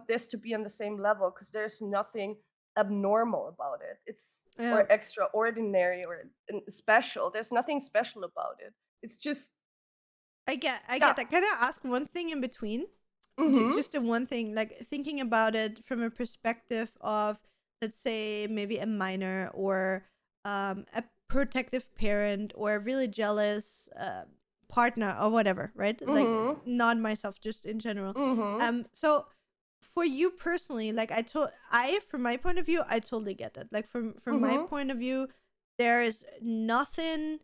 Speaker 2: this to be on the same level, because there's nothing abnormal about it. It's
Speaker 1: Yeah.
Speaker 2: or extraordinary or special. There's nothing special about it. It's just
Speaker 1: I get
Speaker 2: Yeah.
Speaker 1: that. Can I ask one thing in between? Just a one thing, like thinking about it from a perspective of, let's say, maybe a minor or a protective parent or a really jealous partner or whatever, right? Like not myself, just in general. So for you personally, like from my point of view, I totally get that. Like from my point of view, there is nothing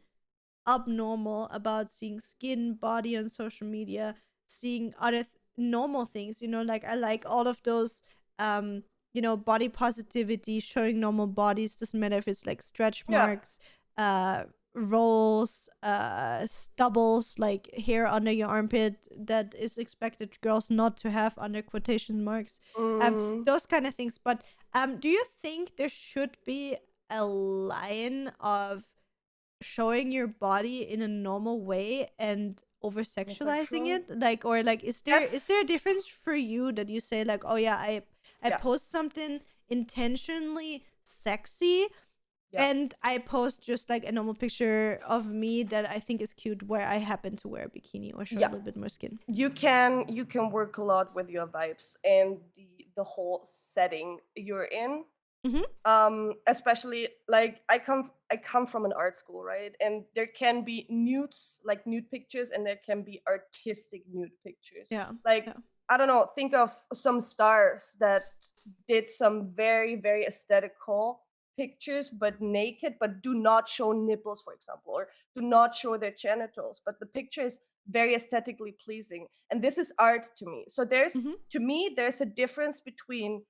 Speaker 1: abnormal about seeing skin, body on social media, seeing other normal things, like I like all of those body positivity, showing normal bodies, doesn't matter if it's like stretch marks, rolls, stubbles, like hair under your armpit that is expected girls not to have under quotation marks, those kind of things. But do you think there should be a line of showing your body in a normal way and over sexualizing it, like, or like is there a difference for you that you say like, oh yeah, I post something intentionally sexy and I post just like a normal picture of me that I think is cute where I happen to wear a bikini or show a little bit more skin?
Speaker 2: You can work a lot with your vibes and the whole setting you're in. Especially like I come from an art school, right? And there can be nudes, like nude pictures, and there can be artistic nude pictures. I don't know, think of some stars that did some very, very aesthetical pictures, but naked, but do not show nipples, for example, or do not show their genitals, but the picture is very aesthetically pleasing. And this is art to me. So to me, there's a difference between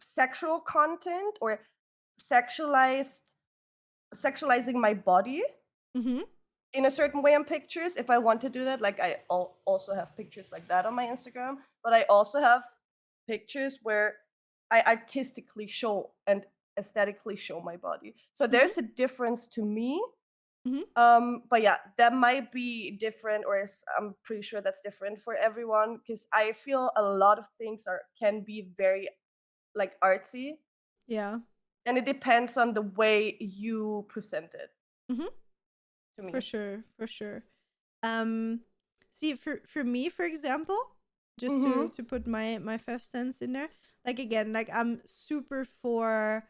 Speaker 2: sexual content or sexualizing my body in a certain way on pictures. If I want to do that, like I also have pictures like that on my Instagram, but I also have pictures where I artistically show and aesthetically show my body. So there's a difference to me. But yeah, that might be different, or I'm pretty sure that's different for everyone, because I feel a lot of things can be very like artsy, and it depends on the way you present it. To me,
Speaker 1: for sure. See, for me, for example, just to put my 5 cents in there, like again, like I'm super for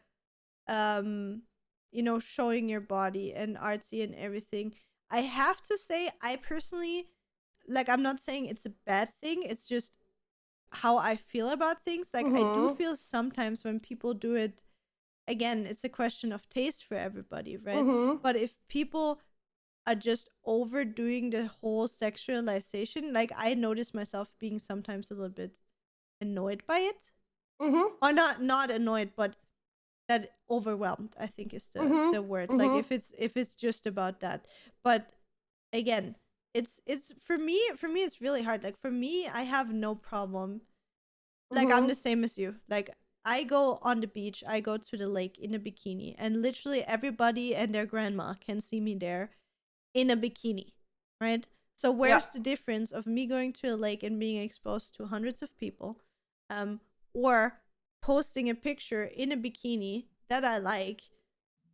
Speaker 1: showing your body and artsy and everything. I have to say, I personally, like, I'm not saying it's a bad thing, it's just how I feel about things. Like I do feel sometimes when people do it, again, it's a question of taste for everybody, right? But if people are just overdoing the whole sexualization, like I notice myself being sometimes a little bit annoyed by it, or not annoyed, but that overwhelmed, I think is the word. Like if it's just about that. But again, it's for me it's really hard. Like for me, I have no problem. Like I'm the same as you. Like I go on the beach, I go to the lake in a bikini, and literally everybody and their grandma can see me there in a bikini, right? So where's the difference of me going to a lake and being exposed to hundreds of people, or posting a picture in a bikini that I like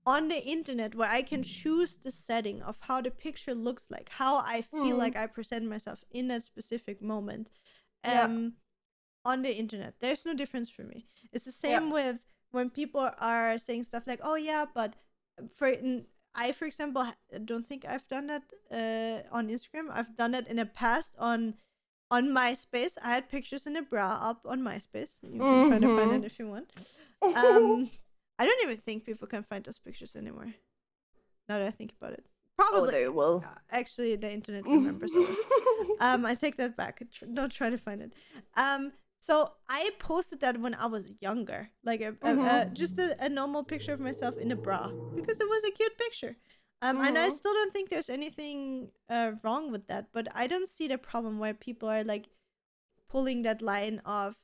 Speaker 1: on the internet, where I can choose the setting of how the picture looks like, how I feel like I present myself in that specific moment, on the internet. There's no difference for me. It's the same with when people are saying stuff like, oh yeah, but for example, don't think I've done that on Instagram. I've done it in the past on MySpace. I had pictures in a bra up on MySpace. You can try to find it if you want. I don't even think people can find those pictures anymore, now that I think about it. Probably.
Speaker 2: Oh, they will.
Speaker 1: Actually, the internet remembers always. I take that back. Don't try to find it. So I posted that when I was younger, like just a normal picture of myself in a bra, because it was a cute picture. And I still don't think there's anything wrong with that, but I don't see the problem why people are like pulling that line of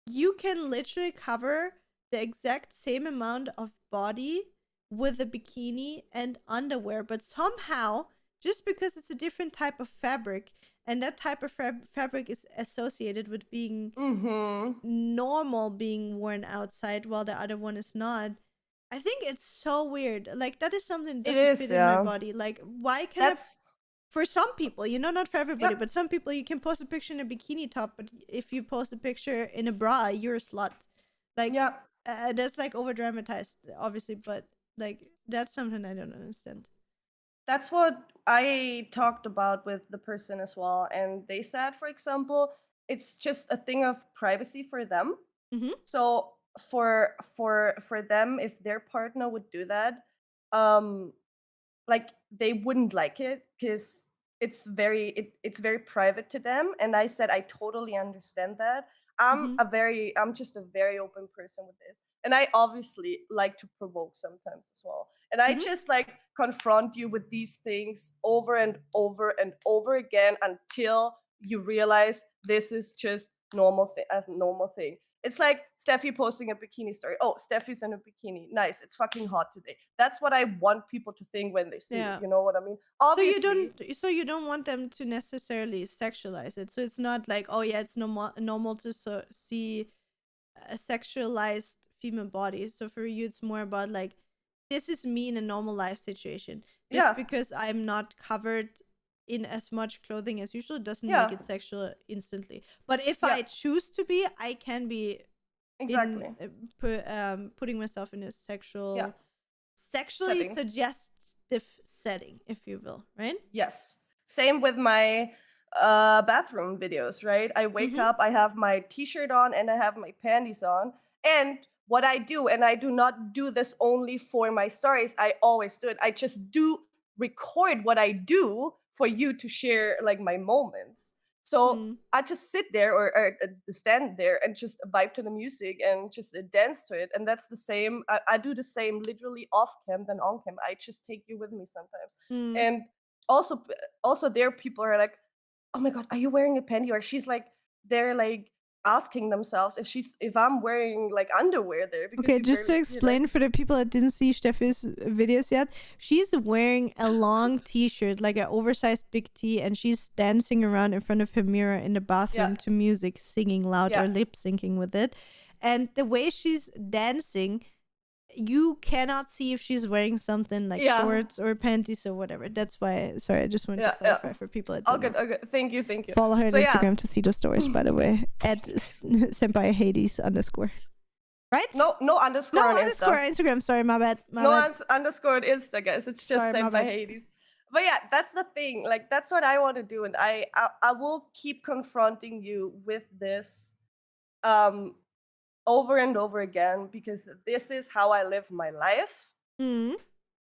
Speaker 1: you can literally cover the exact same amount of body with a bikini and underwear, but somehow, just because it's a different type of fabric, and that type of fabric is associated with being normal, being worn outside, while the other one is not. I think it's so weird. Like, that is something that doesn't fit in my body. Like, why can for some people, not for everybody, but some people, you can post a picture in a bikini top, but if you post a picture in a bra, you're a slut. Like, that's like over dramatized, obviously, but like, that's something I don't understand.
Speaker 2: That's what I talked about with the person as well. And they said, for example, it's just a thing of privacy for them. So for them, if their partner would do that, like they wouldn't like it because it's very private to them. And I said I totally understand that. I'm just a very open person with this, and I obviously like to provoke sometimes as well, and I just like confront you with these things over and over and over again until you realize this is just a normal thing. It's like Steffi posting a bikini story. Oh, Steffi's in a bikini. Nice. It's fucking hot today. That's what I want people to think when they see it. You know what I mean? Obviously.
Speaker 1: So you don't want them to necessarily sexualize it. So it's not like, oh yeah, it's normal to see a sexualized female body. So for you, it's more about like, this is me in a normal life situation. Just because I'm not covered in as much clothing as usual doesn't make it sexual instantly. But if I choose to be, I can be putting myself in a sexually
Speaker 2: setting.
Speaker 1: suggestive setting, if you will, right?
Speaker 2: Yes. Same with my bathroom videos, right? I wake up, I have my t-shirt on and I have my panties on, and what I do, and I do not do this only for my stories, I always do it, I just do record what I do for you to share like my moments. So I just sit there or stand there and just vibe to the music and just dance to it. And that's the same. I do the same literally off cam than on cam. I just take you with me sometimes. And also there people are like, oh my God, are you wearing a panty? Or they're like asking themselves if I'm wearing like underwear there.
Speaker 1: Okay, just to explain for the people that didn't see Steffi's videos yet, she's wearing a long t-shirt, like an oversized big tee, and she's dancing around in front of her mirror in the bathroom to music, singing loud or lip syncing with it. And the way she's dancing, you cannot see if she's wearing something like shorts or panties or whatever. That's why, sorry, I just wanted to clarify for people that don't know.
Speaker 2: Okay. Thank you.
Speaker 1: Follow her on Instagram to see those stories, by the way, at SenpaiHades _ right?
Speaker 2: No underscore on
Speaker 1: Instagram. Sorry, my bad.
Speaker 2: Underscore on Insta, guys. It's just SenpaiHades. But yeah, that's the thing. Like, that's what I want to do, and I will keep confronting you with this over and over again, because this is how I live my life. And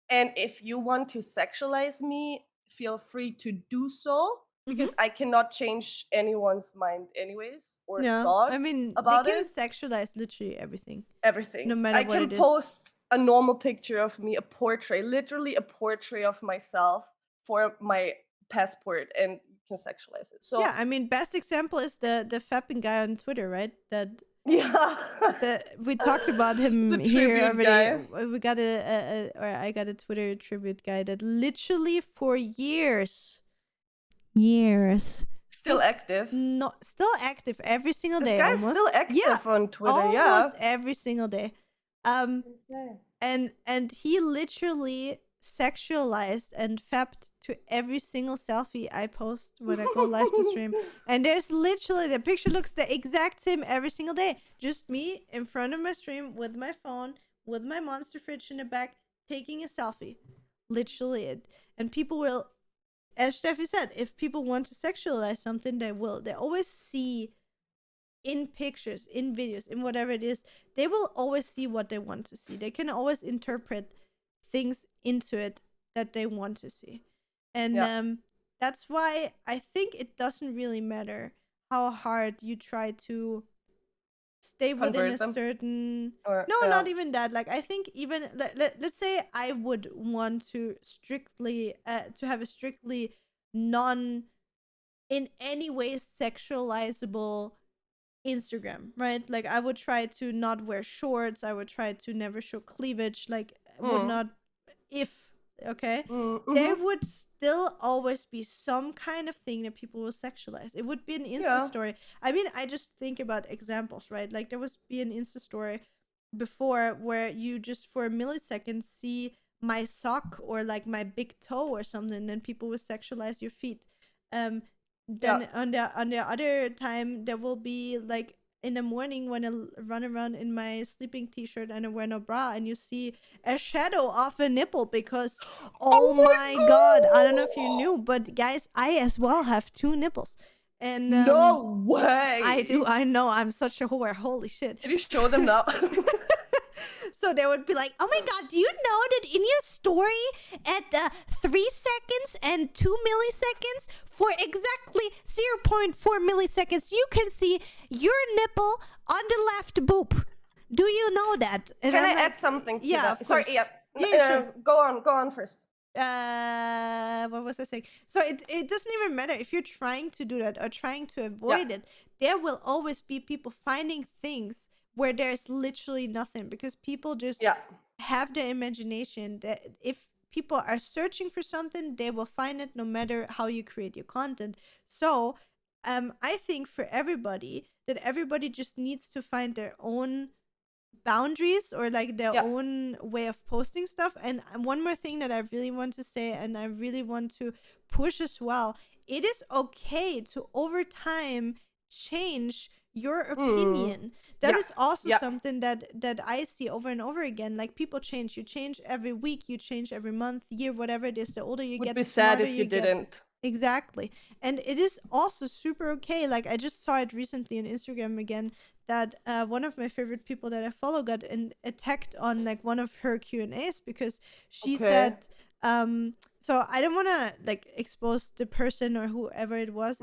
Speaker 2: if you want to sexualize me, feel free to do so, because I cannot change anyone's mind anyways or thought.
Speaker 1: I mean,
Speaker 2: about
Speaker 1: they can sexualize literally everything.
Speaker 2: Everything.
Speaker 1: No matter what it is.
Speaker 2: I can post a normal picture of me, a portrait, literally a portrait of myself for my passport, and you can sexualize it. So
Speaker 1: yeah, I mean, best example is the fapping guy on Twitter, right? We talked about him here already. We got I got a Twitter tribute guy that literally for years
Speaker 2: still active.
Speaker 1: No, still active every single day.
Speaker 2: This guy's
Speaker 1: almost.
Speaker 2: Still active on Twitter.
Speaker 1: Almost every single day. And he literally sexualized and fapped to every single selfie I post when I go live to stream. And there's literally, the picture looks the exact same every single day. Just me in front of my stream with my phone, with my monster fridge in the back, taking a selfie. Literally it. And people will, as Steffi said, if people want to sexualize something, they will. They always see in pictures, in videos, in whatever it is, they will always see what they want to see. They can always interpret things into it that they want to see. And that's why I think it doesn't really matter how hard you try to stay within a
Speaker 2: convert them,
Speaker 1: certain.
Speaker 2: or
Speaker 1: No, not even that. Like, I think even let's say I would want to strictly to have a strictly non in any way sexualizable Instagram, right? Like, I would try to not wear shorts. I would try to never show cleavage. Like, would
Speaker 2: Mm,
Speaker 1: not, if, okay, there
Speaker 2: mm-hmm.
Speaker 1: would still always be some kind of thing that people will sexualize. It would be an Insta
Speaker 2: Yeah.
Speaker 1: story. I mean, I just think about examples, right? Like, there was be an Insta story before where you just for a millisecond see my sock or like my big toe or something, and then people will sexualize your feet. Um,
Speaker 2: Yeah.
Speaker 1: then on the other time there will be like in the morning when I run around in my sleeping t-shirt and I wear no bra, and you see a shadow of a nipple because oh my god, I don't know if you knew, but guys, I as well have two nipples. And
Speaker 2: No
Speaker 1: I do.
Speaker 2: way.
Speaker 1: I know. I'm such a whore. Holy shit.
Speaker 2: Can you show them now?
Speaker 1: So they would be like, "Oh my god, do you know that in your story at 3 seconds and 2 milliseconds for exactly 0.4 milliseconds you can see your nipple on the left boob? Do you know that?" And
Speaker 2: Can
Speaker 1: I'm
Speaker 2: I
Speaker 1: like,
Speaker 2: add something to
Speaker 1: yeah,
Speaker 2: that?
Speaker 1: of
Speaker 2: Sorry,
Speaker 1: course.
Speaker 2: yeah.
Speaker 1: Yeah, sure.
Speaker 2: Go on first.
Speaker 1: What was I saying? So it doesn't even matter if you're trying to do that or trying to avoid it. There will always be people finding things where there's literally nothing, because people just
Speaker 2: Yeah.
Speaker 1: have the imagination that if people are searching for something, they will find it no matter how you create your content. So I think for everybody that everybody just needs to find their own boundaries or like their
Speaker 2: Yeah.
Speaker 1: own way of posting stuff. And one more thing that I really want to say, and I really want to push as well, it is okay to over time change your opinion. That
Speaker 2: Yeah.
Speaker 1: is also
Speaker 2: Yeah.
Speaker 1: something that I see over and over again. Like, people change. You change every week, you change every month, year, whatever it is. The older you
Speaker 2: Would
Speaker 1: get,
Speaker 2: be
Speaker 1: the
Speaker 2: sad
Speaker 1: smarter
Speaker 2: if you
Speaker 1: you get.
Speaker 2: didn't.
Speaker 1: Exactly. And it is also super okay. Like, I just saw it recently on Instagram again that one of my favorite people that I follow got attacked on like one of her Q&As because she
Speaker 2: Okay.
Speaker 1: said so I don't want to like expose the person or whoever it was.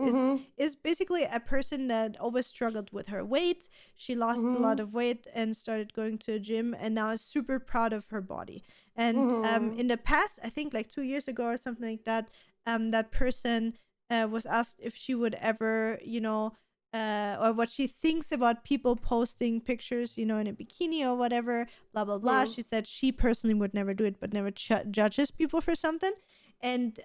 Speaker 1: It's basically a person that always struggled with her weight. She lost a lot of weight and started going to a gym, and now is super proud of her body. And in the past, I think like 2 years ago or something like that, that person was asked if she would ever, or what she thinks about people posting pictures, in a bikini or whatever, blah, blah, blah. She said she personally would never do it, but never judges people for something. And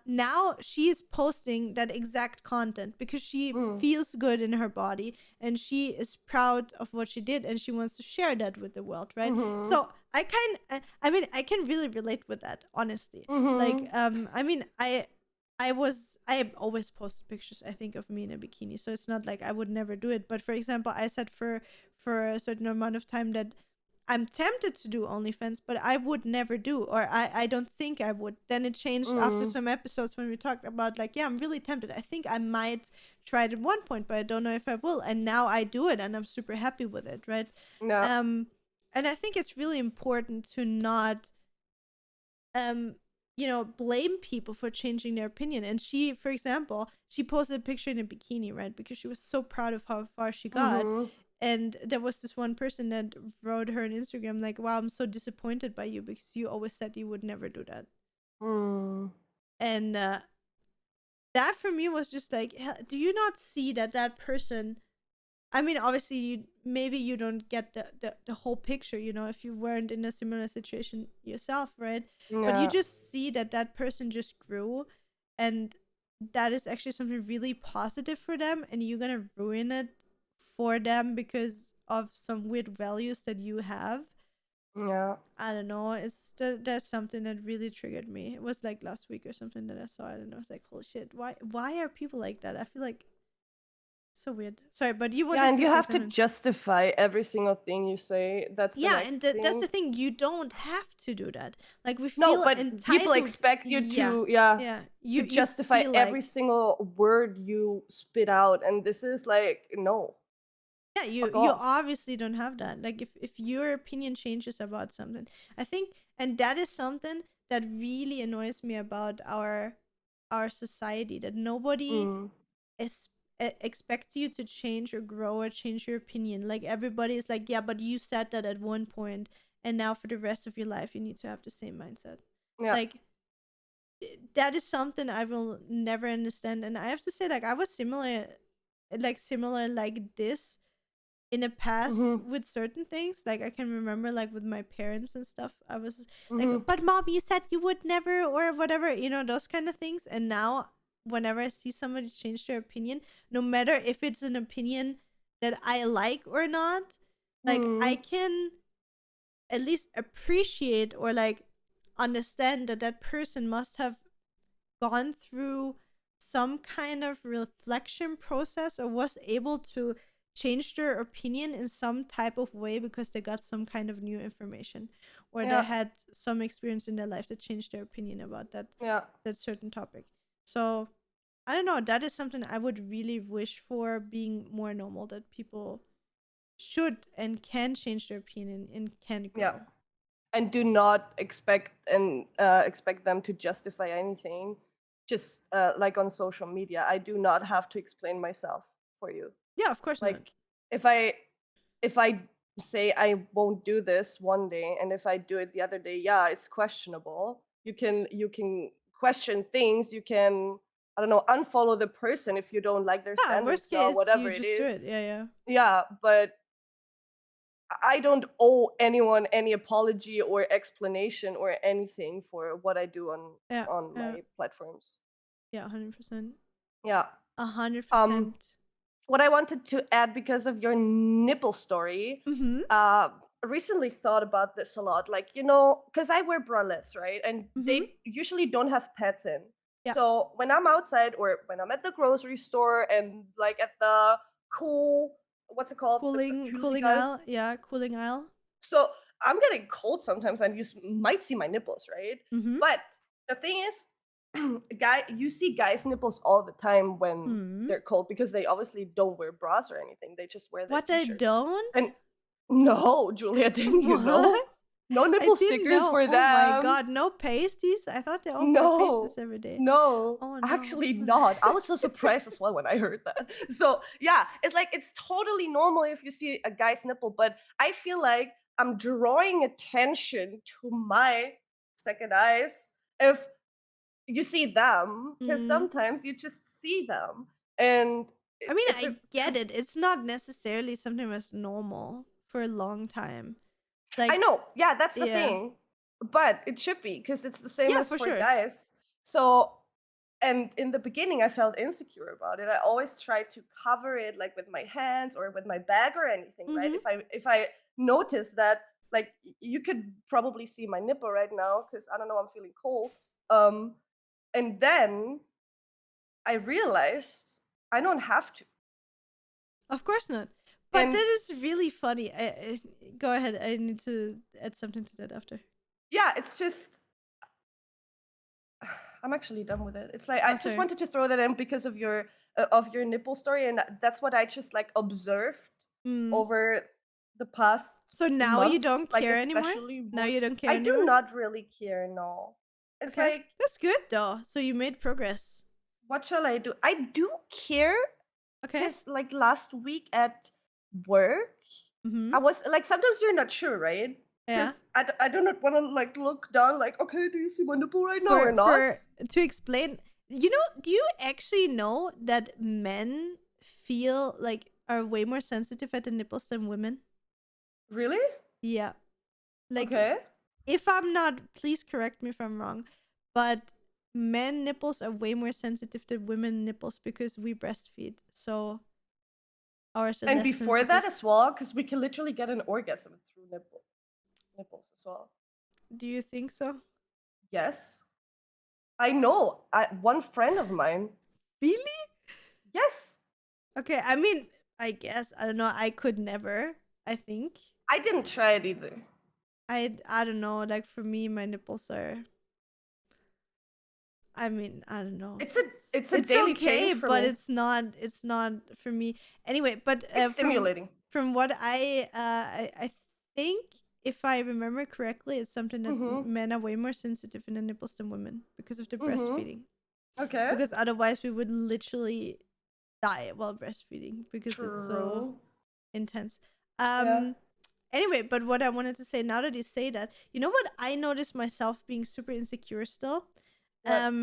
Speaker 1: now she is posting that exact content because she feels good in her body and she is proud of what she did and she wants to share that with the world, right? So I can really relate with that, honestly. Like, I have always posted pictures, I think, of me in a bikini, so it's not like I would never do it. But for example, I said for a certain amount of time that I'm tempted to do OnlyFans, but I would never do, or I don't think I would. Then it changed after some episodes when we talked about like, yeah, I'm really tempted. I think I might try it at one point, but I don't know if I will. And now I do it and I'm super happy with it, right?
Speaker 2: Yeah.
Speaker 1: And I think it's really important to not blame people for changing their opinion. And she, for example, she posted a picture in a bikini, right? Because she was so proud of how far she got. And there was this one person that wrote her on Instagram like, wow, I'm so disappointed by you because you always said you would never do that. And that for me was just like, do you not see that person, I mean, obviously maybe you don't get the whole picture, if you weren't in a similar situation yourself, right?
Speaker 2: Yeah.
Speaker 1: But you just see that person just grew, and that is actually something really positive for them, and you're gonna ruin it for them because of some weird values that you have.
Speaker 2: Yeah.
Speaker 1: I don't know. That's something that really triggered me. It was like last week or something that I saw it, and I was like, holy shit, why are people like that? I feel like so weird. Sorry, but you wanted
Speaker 2: and
Speaker 1: to
Speaker 2: you
Speaker 1: say
Speaker 2: have
Speaker 1: something.
Speaker 2: to justify every single thing you say. That's the next
Speaker 1: and
Speaker 2: thing.
Speaker 1: that's the thing. You don't have to do that. Like, we
Speaker 2: No,
Speaker 1: feel
Speaker 2: but
Speaker 1: entitled.
Speaker 2: people expect you to
Speaker 1: You
Speaker 2: justify
Speaker 1: feel
Speaker 2: every
Speaker 1: like,
Speaker 2: single word you spit out, and this is like, no.
Speaker 1: yeah, you
Speaker 2: off.
Speaker 1: obviously don't have that. Like, if your opinion changes about something, I think, and that is something that really annoys me about our society, that nobody is expect you to change or grow or change your opinion. Like everybody is like, yeah, but you said that at one point, and now for the rest of your life you need to have the same mindset.
Speaker 2: Yeah.
Speaker 1: Like that is something I will never understand. And I have to say, like, I was similar like this in the past
Speaker 2: Mm-hmm.
Speaker 1: with certain things. Like I can remember, like with my parents and stuff, I was like,
Speaker 2: Mm-hmm.
Speaker 1: but mom, you said you would never, or whatever, those kind of things. And now whenever I see somebody change their opinion, no matter if it's an opinion that I like or not, like I
Speaker 2: Mm-hmm.
Speaker 1: can at least appreciate or like understand that that person must have gone through some kind of reflection process or was able to change their opinion in some type of way because they got some kind of new information, or they
Speaker 2: Yeah.
Speaker 1: had some experience in their life that changed their opinion about
Speaker 2: Yeah.
Speaker 1: that certain topic. So I don't know, that is something I would really wish for being more normal, that people should and can change their opinion and can
Speaker 2: Yeah.
Speaker 1: grow.
Speaker 2: And do not expect them to justify anything. Just like on social media, I do not have to explain myself for you.
Speaker 1: Yeah, of course not.
Speaker 2: Like if I say I won't do this one day, and if I do it the other day, yeah, it's questionable. You can question things. You can, I don't know, unfollow the person if you don't like their
Speaker 1: Yeah, worst
Speaker 2: standards or
Speaker 1: case
Speaker 2: whatever
Speaker 1: you
Speaker 2: it
Speaker 1: just do
Speaker 2: is.
Speaker 1: it. Yeah.
Speaker 2: Yeah, but I don't owe anyone any apology or explanation or anything for what I do
Speaker 1: Yeah.
Speaker 2: on
Speaker 1: Yeah.
Speaker 2: my platforms.
Speaker 1: Yeah, 100%.
Speaker 2: Yeah. Um
Speaker 1: 100%.
Speaker 2: what I wanted to add, because of your nipple story,
Speaker 1: Mm-hmm.
Speaker 2: recently thought about this a lot. Like, because I wear bralettes, right? And
Speaker 1: Mm-hmm.
Speaker 2: they usually don't have pads in.
Speaker 1: Yeah.
Speaker 2: So when I'm outside or when I'm at the grocery store and like at the cool, what's it called? The
Speaker 1: Cooling
Speaker 2: Kühlregal.
Speaker 1: aisle. Yeah, cooling aisle.
Speaker 2: So I'm getting cold sometimes, and might see my nipples, right?
Speaker 1: Mm-hmm.
Speaker 2: But the thing is, you see guys' nipples all the time when
Speaker 1: Hmm.
Speaker 2: they're cold, because they obviously don't wear bras or anything. They just wear their
Speaker 1: What, they
Speaker 2: t-shirt.
Speaker 1: don't?
Speaker 2: And no, Julia, didn't you know?
Speaker 1: What?
Speaker 2: No
Speaker 1: I
Speaker 2: nipple
Speaker 1: didn't
Speaker 2: stickers
Speaker 1: know.
Speaker 2: for
Speaker 1: Oh my
Speaker 2: them.
Speaker 1: god, no pasties? I thought they all wear
Speaker 2: No,
Speaker 1: pasties every day.
Speaker 2: no,
Speaker 1: Oh no.
Speaker 2: actually not. I was so surprised as well when I heard that. So yeah, it's like it's totally normal if you see a guy's nipple, but I feel like I'm drawing attention to my second eyes if you see them, because
Speaker 1: Mm.
Speaker 2: sometimes you just see them, and
Speaker 1: I mean,
Speaker 2: it's a
Speaker 1: I get it. It's not necessarily something that's normal for a long time.
Speaker 2: I
Speaker 1: Like,
Speaker 2: know, yeah, that's the
Speaker 1: yeah.
Speaker 2: thing, but it should be, because it's the same
Speaker 1: Yeah,
Speaker 2: as
Speaker 1: for
Speaker 2: for
Speaker 1: sure.
Speaker 2: guys. So, and in the beginning, I felt insecure about it. I always tried to cover it, like with my hands or with my bag or anything, right?
Speaker 1: Mm-hmm.
Speaker 2: If I notice that, like you could probably see my nipple right now, because I don't know, I'm feeling cold. And then I realized I don't have to,
Speaker 1: Of course not. But
Speaker 2: and
Speaker 1: that is really funny. Go ahead. I need to add something to that after.
Speaker 2: yeah, it's just I'm actually done with it. It's like I
Speaker 1: Oh,
Speaker 2: just
Speaker 1: sorry.
Speaker 2: wanted to throw that in because of your nipple story, and that's what I just like observed
Speaker 1: Mm.
Speaker 2: over the past
Speaker 1: So now you
Speaker 2: months,
Speaker 1: don't
Speaker 2: like
Speaker 1: care anymore?
Speaker 2: especially
Speaker 1: Now you don't care
Speaker 2: I do
Speaker 1: anymore?
Speaker 2: not really care. No, it's
Speaker 1: Okay.
Speaker 2: like,
Speaker 1: That's good though. So you made progress.
Speaker 2: what shall I do? I do care,
Speaker 1: Okay.
Speaker 2: because like last week at work,
Speaker 1: Mm-hmm.
Speaker 2: I was like, sometimes you're not sure, right?
Speaker 1: Yeah.
Speaker 2: Because I do not want to like look down, like, okay, do you see my nipple right now or
Speaker 1: For
Speaker 2: not?
Speaker 1: for to explain, do you actually know that men feel like are way more sensitive at the nipples than women?
Speaker 2: Really?
Speaker 1: Yeah. Like,
Speaker 2: Okay.
Speaker 1: if I'm not, please correct me if I'm wrong, but men nipples are way more sensitive than women nipples because we breastfeed. So ours are
Speaker 2: And
Speaker 1: less
Speaker 2: before that
Speaker 1: sensitive.
Speaker 2: as well, because we can literally get an orgasm through nipples as well.
Speaker 1: Do you think so?
Speaker 2: Yes, I know. One friend of mine.
Speaker 1: Really?
Speaker 2: Yes,
Speaker 1: Okay, I mean, I guess I don't know. I could never. I think
Speaker 2: I didn't try it either.
Speaker 1: I don't know. Like for me, my nipples are. I mean, I don't know.
Speaker 2: It's a
Speaker 1: It's
Speaker 2: daily
Speaker 1: okay,
Speaker 2: change for
Speaker 1: but
Speaker 2: me.
Speaker 1: it's not for me. Anyway, but
Speaker 2: It's
Speaker 1: from
Speaker 2: stimulating.
Speaker 1: what I think, if I remember correctly, it's something that
Speaker 2: Mhm.
Speaker 1: men are way more sensitive in the nipples than women because of the
Speaker 2: Mhm.
Speaker 1: breastfeeding.
Speaker 2: Okay.
Speaker 1: Because otherwise, we would literally die while breastfeeding because it's so
Speaker 2: True.
Speaker 1: intense.
Speaker 2: Yeah.
Speaker 1: Anyway, but what I wanted to say, now that you say that, you know what I noticed myself being super insecure still?
Speaker 2: What?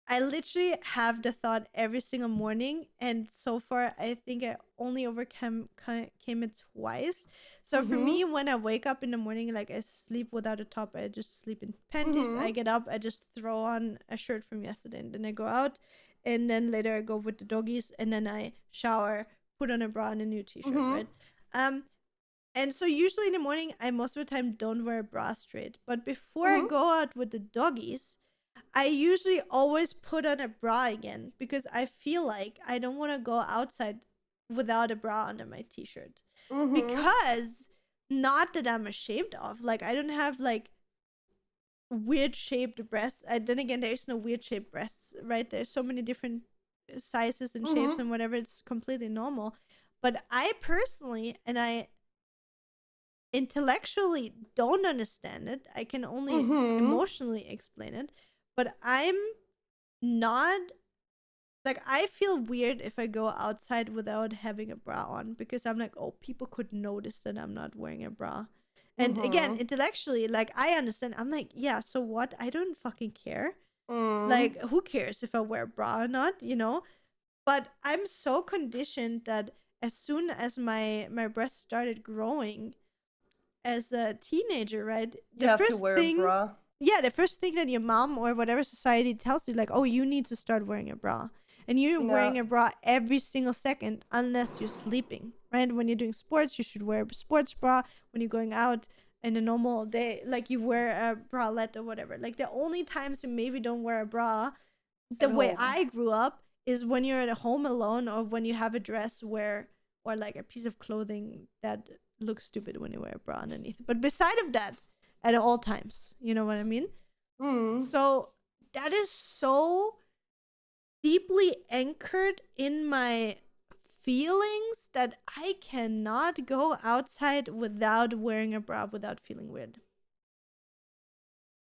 Speaker 1: I literally have the thought every single morning, and so far I think I only came it twice. So for
Speaker 2: Mm-hmm.
Speaker 1: me, when I wake up in the morning, like I sleep without a top, I just sleep in panties.
Speaker 2: Mm-hmm.
Speaker 1: I get up, I just throw on a shirt from yesterday, and then I go out, and then later I go with the doggies, and then I shower, put on a bra and a new t-shirt,
Speaker 2: Mm-hmm.
Speaker 1: right? And so usually in the morning, I most of the time don't wear a bra straight. But before I
Speaker 2: Mm-hmm.
Speaker 1: go out with the doggies, I usually always put on a bra again because I feel like I don't want to go outside without a bra under my t-shirt.
Speaker 2: Mm-hmm.
Speaker 1: Because not that I'm ashamed of, like I don't have like weird shaped breasts. Then again, there's no weird shaped breasts, right? There's so many different sizes and shapes
Speaker 2: Mm-hmm.
Speaker 1: and whatever. It's completely normal. But I personally, and I intellectually don't understand it. I can only
Speaker 2: Mm-hmm.
Speaker 1: emotionally explain it. But I'm not like I feel weird if I go outside without having a bra on because I'm like, oh, people could notice that I'm not wearing a bra. And again,
Speaker 2: Mm-hmm.
Speaker 1: intellectually, like I understand. I'm like, yeah, so what? I don't fucking care.
Speaker 2: Mm-hmm.
Speaker 1: Like, who cares if I wear a bra or not? But I'm so conditioned that as soon as my breasts started growing, as a teenager, right?
Speaker 2: You have to wear a bra.
Speaker 1: The first thing that your mom or whatever society tells you, like, oh, you need to start wearing a bra. And you're
Speaker 2: Yeah.
Speaker 1: wearing a bra every single second unless you're sleeping, right? When you're doing sports, you should wear a sports bra. When you're going out in a normal day, like you wear a bralette or whatever. Like the only times you maybe don't wear a bra, the
Speaker 2: At
Speaker 1: way
Speaker 2: home.
Speaker 1: I grew up, is when you're at home alone or when you have a dress or like a piece of clothing that looks stupid when you wear a bra underneath. But beside of that, at all times, you know what I mean?
Speaker 2: Mm.
Speaker 1: So that is so deeply anchored in my feelings that I cannot go outside without wearing a bra without feeling weird.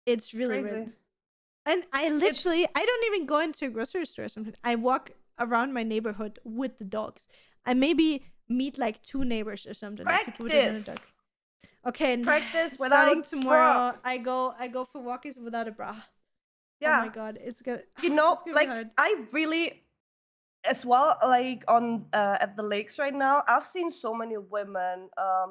Speaker 1: It's really
Speaker 2: Crazy.
Speaker 1: weird. And I don't even go into a grocery store or something. I walk around my neighborhood with the dogs. I maybe meet like 2 neighbors or something, like people with a dog.
Speaker 2: Practice.
Speaker 1: Okay, and
Speaker 2: Practice
Speaker 1: starting
Speaker 2: without bra.
Speaker 1: tomorrow, I go for walks without a bra. Oh my
Speaker 2: Yeah.
Speaker 1: god, it's gonna
Speaker 2: You know,
Speaker 1: it's gonna be
Speaker 2: like
Speaker 1: hard.
Speaker 2: I really as well, like on at the lakes right now, I've seen so many women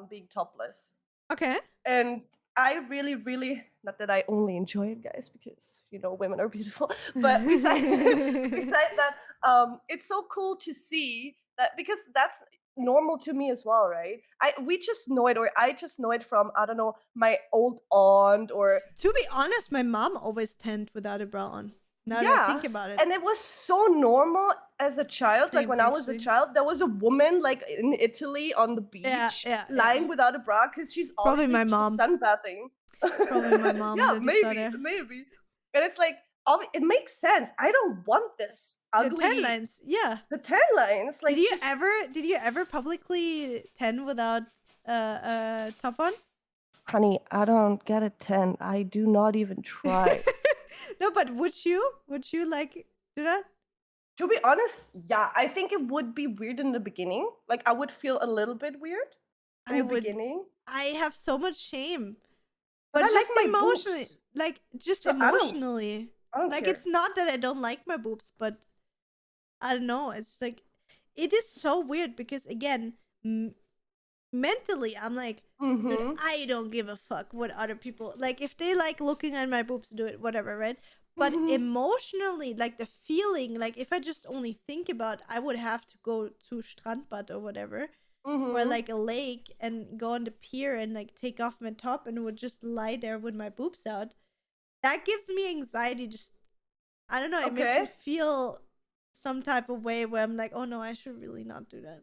Speaker 2: being topless.
Speaker 1: Okay.
Speaker 2: And I really, really, not that I only enjoy it, guys, because women are beautiful. But beside that, it's so cool to see that because that's normal to me as well, right? We just know it, or I just know it from I don't know my old aunt or
Speaker 1: To be honest, my mom always tanned without a bra on. Now that I
Speaker 2: yeah.
Speaker 1: think about it.
Speaker 2: And it was so normal as a child. Like
Speaker 1: Same,
Speaker 2: when I was a
Speaker 1: actually.
Speaker 2: child, there was a woman like in Italy on the beach lying
Speaker 1: Yeah.
Speaker 2: without a bra because she's
Speaker 1: Probably
Speaker 2: obviously
Speaker 1: my
Speaker 2: just
Speaker 1: mom.
Speaker 2: sunbathing.
Speaker 1: Probably my mom
Speaker 2: Yeah,
Speaker 1: that you saw
Speaker 2: maybe,
Speaker 1: there.
Speaker 2: maybe. And it's like, it makes sense. I don't want this
Speaker 1: The tan
Speaker 2: ugly,
Speaker 1: lines, yeah.
Speaker 2: the tan lines. Like,
Speaker 1: Did you ever publicly tan without top on?
Speaker 2: honey, I don't get a tan. I do not even try.
Speaker 1: No, but would you like do that?
Speaker 2: To be honest, yeah, I think it would be weird in the beginning. Like, I would feel a little bit weird in the beginning.
Speaker 1: I have so much shame.
Speaker 2: But
Speaker 1: But
Speaker 2: I like
Speaker 1: just
Speaker 2: my
Speaker 1: emotionally,
Speaker 2: boobs.
Speaker 1: like just
Speaker 2: So
Speaker 1: emotionally.
Speaker 2: I don't
Speaker 1: Like
Speaker 2: care.
Speaker 1: it's not that I don't like my boobs, but I don't know. It's like it is so weird because again, mentally I'm like, dude,
Speaker 2: Mm-hmm.
Speaker 1: I don't give a fuck what other people like. If they like looking at my boobs, do it, whatever, right? But
Speaker 2: Mm-hmm.
Speaker 1: emotionally, like the feeling, like if I just only think about, I would have to go to Strandbad or whatever, or
Speaker 2: Mm-hmm.
Speaker 1: like a lake and go on the pier and like take off my top and would just lie there with my boobs out. That gives me anxiety. Just I don't know. It makes me
Speaker 2: Okay.
Speaker 1: feel some type of way where I'm like, oh no, I should really not do that.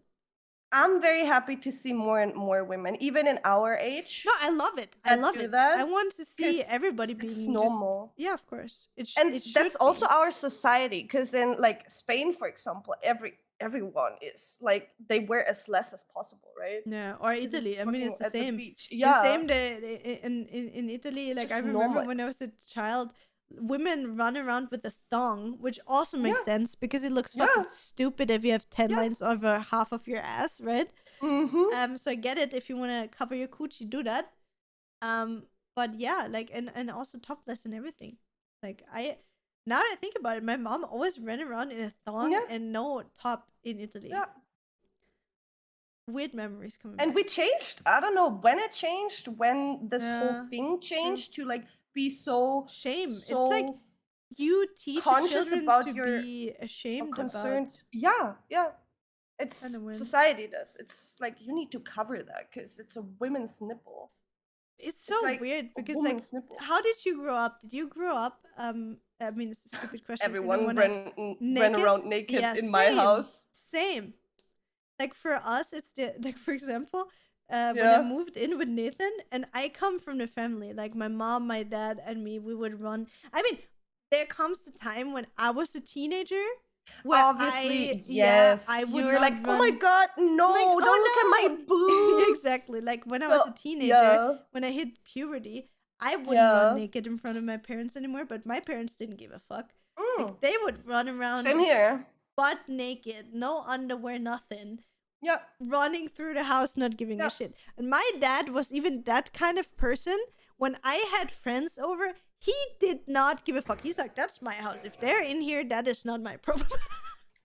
Speaker 2: I'm very happy to see more and more women, even in our age,
Speaker 1: No, I love it. I
Speaker 2: that
Speaker 1: love
Speaker 2: do
Speaker 1: it.
Speaker 2: that.
Speaker 1: I want to see
Speaker 2: 'Cause
Speaker 1: everybody
Speaker 2: it's
Speaker 1: being
Speaker 2: normal.
Speaker 1: yeah, of course.
Speaker 2: And
Speaker 1: It should
Speaker 2: that's also
Speaker 1: be.
Speaker 2: our society. Because in like Spain, for example, everyone is like they wear as less as possible, right?
Speaker 1: Yeah, or
Speaker 2: 'Cause it's
Speaker 1: Italy. I mean,
Speaker 2: fucking
Speaker 1: it's the
Speaker 2: at the
Speaker 1: same.
Speaker 2: beach.
Speaker 1: The
Speaker 2: Yeah.
Speaker 1: same in Italy. Like I
Speaker 2: Just
Speaker 1: remember
Speaker 2: normal.
Speaker 1: when I was a child, women run around with a thong, which also makes
Speaker 2: Yeah.
Speaker 1: sense because it looks fucking
Speaker 2: Yeah.
Speaker 1: stupid if you have 10
Speaker 2: Yeah.
Speaker 1: lines over half of your ass, right?
Speaker 2: Mm-hmm.
Speaker 1: So I get it. If you want to cover your coochie, do that. But yeah, like, and also topless and everything. Like, now that I think about it, my mom always ran around in a thong
Speaker 2: Yeah.
Speaker 1: and no top in Italy.
Speaker 2: Yeah.
Speaker 1: Weird memories coming
Speaker 2: And
Speaker 1: back.
Speaker 2: we changed. I don't know when it changed, when this whole
Speaker 1: Yeah,
Speaker 2: thing changed to like be so
Speaker 1: shame. It's
Speaker 2: so
Speaker 1: like you teach the
Speaker 2: conscious
Speaker 1: children
Speaker 2: about
Speaker 1: to
Speaker 2: your
Speaker 1: be ashamed
Speaker 2: concerned.
Speaker 1: about
Speaker 2: Yeah, yeah.
Speaker 1: kind
Speaker 2: It's
Speaker 1: of when
Speaker 2: society does. It's like you need to cover that because it's a women's nipple.
Speaker 1: it's so
Speaker 2: It's like
Speaker 1: weird
Speaker 2: a
Speaker 1: because like
Speaker 2: woman's nipple.
Speaker 1: how did you grow up? Did you grow up I mean it's a stupid question if you don't
Speaker 2: Everyone
Speaker 1: wanna
Speaker 2: ran around naked
Speaker 1: yeah,
Speaker 2: in my house.
Speaker 1: same. Like for us it's like for example when I
Speaker 2: Yeah.
Speaker 1: moved in with Nathan, and I come from the family, like my mom, my dad, and me, we would run. I mean, there comes a time when I was a teenager where
Speaker 2: Obviously,
Speaker 1: I
Speaker 2: yes.
Speaker 1: would
Speaker 2: You were
Speaker 1: not
Speaker 2: like, oh my
Speaker 1: run.
Speaker 2: god, no,
Speaker 1: Like,
Speaker 2: don't look at my
Speaker 1: oh no!
Speaker 2: boobs.
Speaker 1: Exactly. Like when I
Speaker 2: So,
Speaker 1: was a teenager,
Speaker 2: yeah,
Speaker 1: when I hit puberty, I wouldn't run
Speaker 2: yeah.
Speaker 1: naked in front of my parents anymore, but my parents didn't give a fuck.
Speaker 2: Mm,
Speaker 1: Like they would run
Speaker 2: same
Speaker 1: around
Speaker 2: here.
Speaker 1: butt naked, no underwear, nothing,
Speaker 2: Yeah,
Speaker 1: running through the house, not giving
Speaker 2: yeah.
Speaker 1: a shit. And my dad was even that kind of person. When I had friends over, he did not give a fuck. He's like, that's my house. If they're in here, that is not my problem.